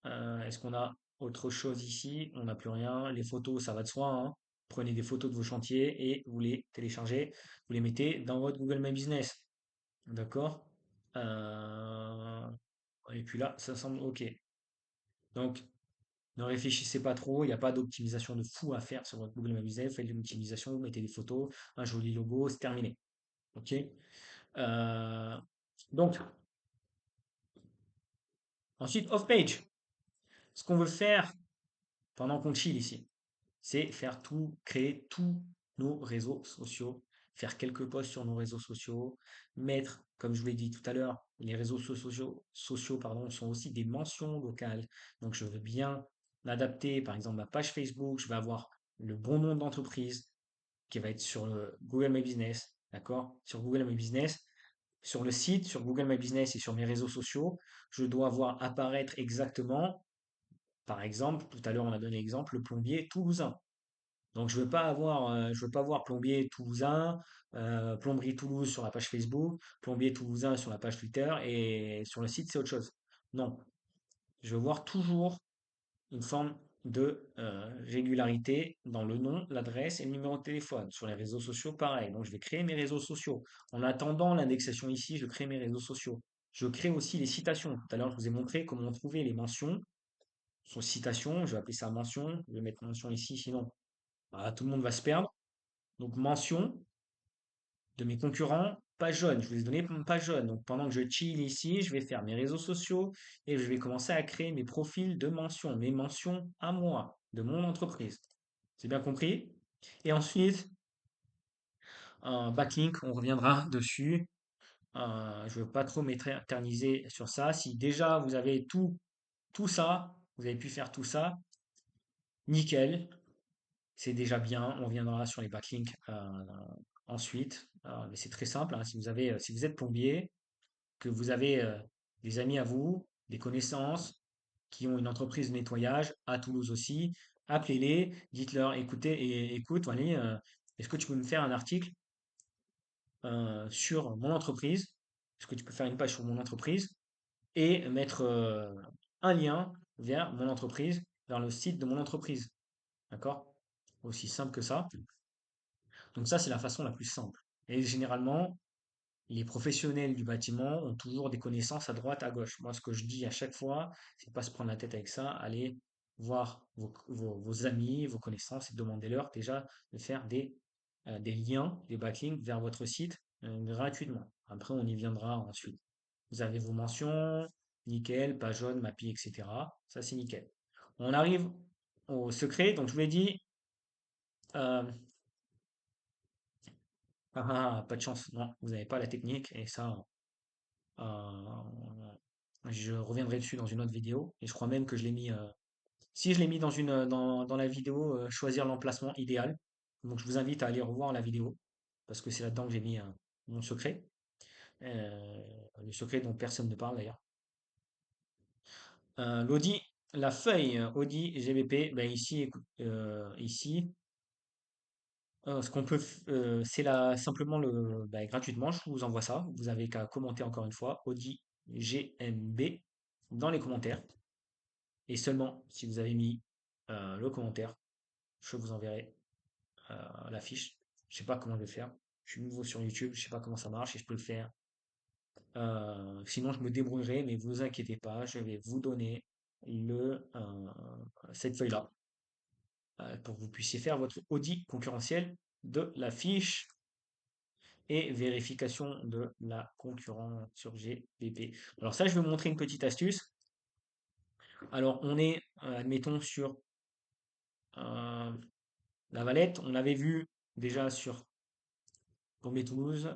Est-ce qu'on a autre chose ici? On n'a plus rien. Les photos, ça va de soi, hein. Prenez des photos de vos chantiers et vous les téléchargez, vous les mettez dans votre Google My Business. D'accord? Euh, Et puis là, ça semble OK. Donc, ne réfléchissez pas trop, il n'y a pas d'optimisation de fou à faire sur votre Google My Business. Faites une optimisation, vous mettez des photos, un joli logo, c'est terminé. OK? Euh, donc, ensuite, off-page. Ce qu'on veut faire pendant qu'on chill ici, c'est faire tout, créer tous nos réseaux sociaux, faire quelques posts sur nos réseaux sociaux, mettre, comme je vous l'ai dit tout à l'heure, les réseaux sociaux pardon, sont aussi des mentions locales. Donc je veux bien l'adapter. Par exemple, ma page Facebook, je vais avoir le bon nom d'entreprise qui va être sur le Google My Business, d'accord? Sur Google My Business. Sur le site, sur Google My Business et sur mes réseaux sociaux, je dois voir apparaître exactement, par exemple, tout à l'heure on a donné l'exemple, le plombier toulousain. Donc je veux pas avoir plombier toulousain, plomberie Toulouse sur la page Facebook, plombier toulousain sur la page Twitter et sur le site c'est autre chose. Non, je veux voir toujours une forme de régularité dans le nom, l'adresse et le numéro de téléphone. Sur les réseaux sociaux, pareil. Donc je vais créer mes réseaux sociaux. En attendant l'indexation ici, je crée mes réseaux sociaux. Je crée aussi les citations. Tout à l'heure, je vous ai montré comment trouver les mentions. Sur citation, je vais appeler ça mention. Je vais mettre mention ici, sinon bah, tout le monde va se perdre. Donc mention de mes concurrents, page jaune. Je vous ai donné une page jaune. Donc pendant que je chill ici, je vais faire mes réseaux sociaux et je vais commencer à créer mes profils de mentions, mes mentions à moi, de mon entreprise. C'est bien compris? Et ensuite, un backlink, on reviendra dessus. Je ne veux pas trop m'éterniser sur ça. Si déjà vous avez tout ça, vous avez pu faire tout ça, nickel, c'est déjà bien. On reviendra sur les backlinks ensuite. Mais c'est très simple, hein. Si vous êtes plombier, que vous avez des amis à vous, des connaissances qui ont une entreprise de nettoyage à Toulouse aussi, appelez-les, dites-leur, écoutez, écoute, Wally, est-ce que tu peux me faire un article sur mon entreprise? Est-ce que tu peux faire une page sur mon entreprise et mettre un lien vers mon entreprise, vers le site de mon entreprise? D'accord? Aussi simple que ça. Donc ça, c'est la façon la plus simple. Et généralement, les professionnels du bâtiment ont toujours des connaissances à droite, à gauche. Moi, ce que je dis à chaque fois, c'est pas se prendre la tête avec ça. Allez voir vos amis, vos connaissances et demandez-leur déjà de faire des liens, des backlinks vers votre site gratuitement. Après, on y viendra ensuite. Vous avez vos mentions, nickel, page jaune, Mappy, etc. Ça, c'est nickel. On arrive au secret. Donc, je vous l'ai dit, euh, pas de chance. Non, vous n'avez pas la technique et ça, Euh, je reviendrai dessus dans une autre vidéo. Et je crois même que je l'ai mis. Si je l'ai mis dans la vidéo, choisir l'emplacement idéal. Donc je vous invite à aller revoir la vidéo parce que c'est là-dedans que j'ai mis mon secret. Euh, le secret dont personne ne parle d'ailleurs. L'Audi, la feuille Audi GBP, ben ici, ici, ce qu'on peut, c'est là simplement ben, gratuitement. Je vous envoie ça. Vous avez qu'à commenter encore une fois Audi GMB dans les commentaires. Et seulement si vous avez mis le commentaire, je vous enverrai la fiche. Je sais pas comment je vais faire. Je suis nouveau sur YouTube, je sais pas comment ça marche et je peux le faire. Sinon, je me débrouillerai, mais vous inquiétez pas, je vais vous donner cette feuille-là pour que vous puissiez faire votre audit concurrentiel de la fiche et vérification de la concurrence sur GBP. Alors ça, je vais vous montrer une petite astuce. Alors, on est, admettons, sur euh, la Valette, on l'avait vu déjà sur Plombier Toulouse.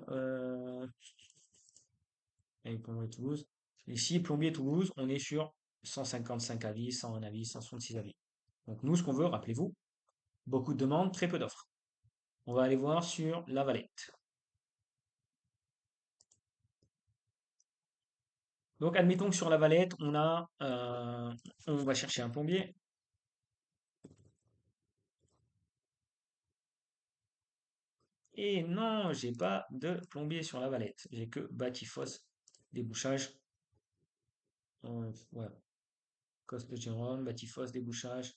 Avec Plombier Toulouse. Ici, Plombier Toulouse, on est sur 155 avis, 101 avis, 166 avis. Donc nous, ce qu'on veut, rappelez-vous, beaucoup de demandes, très peu d'offres. On va aller voir sur la Valette. Donc admettons que sur la Valette, on va chercher un plombier. Et non, j'ai pas de plombier sur la Valette. J'ai que bâti-fosse, débouchage. Ouais, Coste de Jérôme, bâti-fosse, débouchage.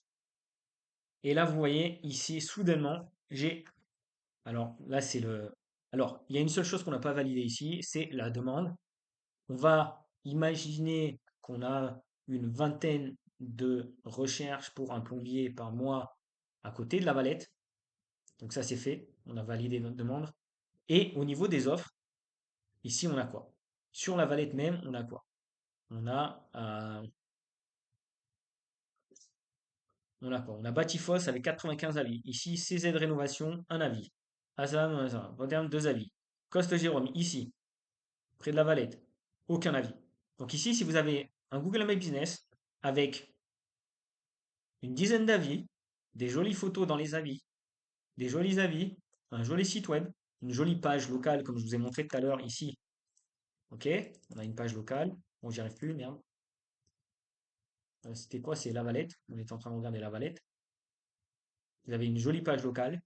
Et là, vous voyez, ici, soudainement, j'ai. Alors là, c'est le. Alors, il y a une seule chose qu'on n'a pas validée ici, c'est la demande. On va imaginer qu'on a une vingtaine de recherches pour un plombier par mois à côté de la Valette. Donc ça, c'est fait. On a validé notre demande. Et au niveau des offres, ici, on a quoi? Sur la Valette même, on a quoi? On a, euh, on a quoi? On a Batifos avec 95 avis. Ici, CZ Rénovation, un avis. Asam, Moderne, deux avis. Coste Jérôme, ici, près de la Valette, aucun avis. Donc ici, si vous avez un Google My Business avec une dizaine d'avis, des jolies photos dans les avis, des jolis avis, un joli site web, une jolie page locale comme je vous ai montré tout à l'heure ici. Ok, on a une page locale. Bon, j'y arrive plus, merde. C'était quoi? C'est La Valette. On est en train de regarder La Valette. Vous avez une jolie page locale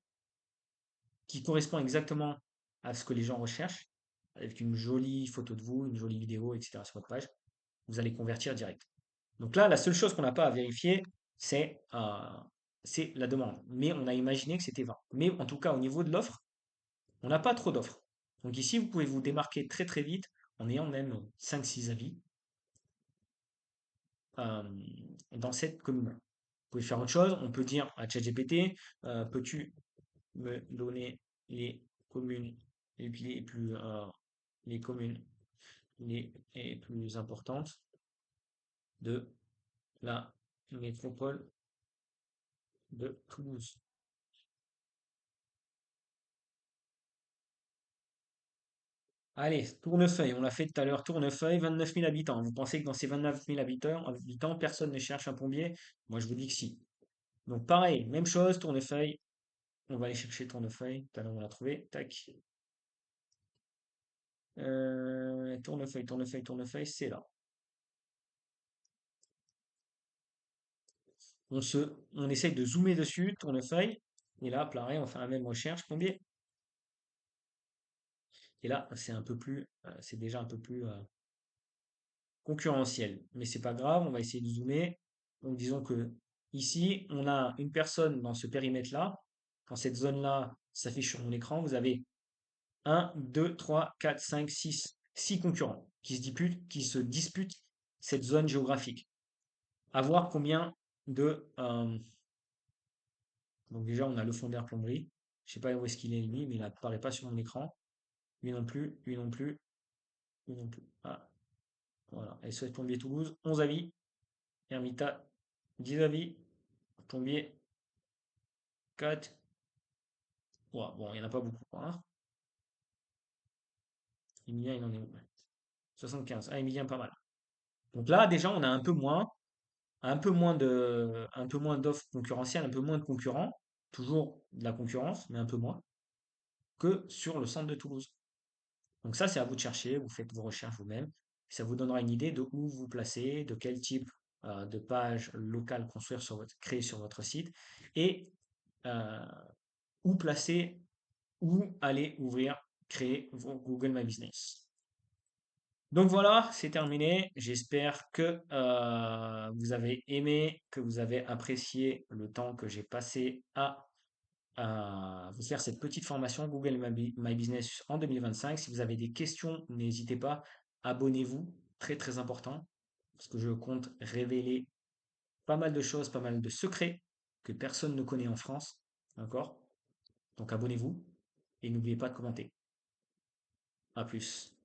qui correspond exactement à ce que les gens recherchent, avec une jolie photo de vous, une jolie vidéo, etc. sur votre page. Vous allez convertir direct. Donc là, la seule chose qu'on n'a pas à vérifier, c'est la demande. Mais on a imaginé que c'était 20. Mais en tout cas, au niveau de l'offre, on n'a pas trop d'offres. Donc ici, vous pouvez vous démarquer très très vite en ayant même 5-6 avis euh, dans cette commune. Vous pouvez faire autre chose. On peut dire à ChatGPT, peux-tu me donner les communes les communes les plus importantes de la métropole de Toulouse. Allez, Tournefeuille, on l'a fait tout à l'heure, Tournefeuille, 29 000 habitants. Vous pensez que dans ces 29 000 habitants, personne ne cherche un plombier? Moi, je vous dis que si. Donc, pareil, même chose, Tournefeuille. On va aller chercher Tournefeuille. Tout à l'heure, on l'a trouvé. Tac. Tournefeuille, Tournefeuille, Tournefeuille, c'est là. On essaye de zoomer dessus, Tournefeuille. Et là, pareil, on fait la même recherche, plombier. Et là, c'est déjà un peu plus concurrentiel. Mais c'est pas grave, on va essayer de zoomer. Donc disons que ici, on a une personne dans ce périmètre-là. Dans cette zone-là, ça s'affiche sur mon écran. Vous avez un, 2, 3, 4, 5, 6 concurrents qui se disputent cette zone géographique. À voir combien de. Donc déjà, on a le fond d'air plomberie. Je sais pas où est-ce qu'il est lui, mais il apparaît pas sur mon écran. Lui non plus, lui non plus, lui non plus. Ah, voilà. SOS Plombier Toulouse, 11 avis. Hermita, 10 avis. Plombier, 4. Ouah, bon, il n'y en a pas beaucoup, hein. Emilien, il en est où? 75. Ah, Emilien, pas mal. Donc là, déjà, on a un peu moins d'offres concurrentielles, un peu moins de concurrents. Toujours de la concurrence, mais un peu moins que sur le centre de Toulouse. Donc ça, c'est à vous de chercher. Vous faites vos recherches vous-même. Ça vous donnera une idée de où vous placer, de quel type de page locale créer sur votre site et euh, où placer, où aller ouvrir, créer vos Google My Business. Donc voilà, c'est terminé. J'espère que vous avez aimé, que vous avez apprécié le temps que j'ai passé à vous faire cette petite formation Google My Business en 2025. Si vous avez des questions, n'hésitez pas, abonnez-vous, très très important, parce que je compte révéler pas mal de choses, pas mal de secrets que personne ne connaît en France, d'accord? Donc abonnez-vous et n'oubliez pas de commenter. À plus.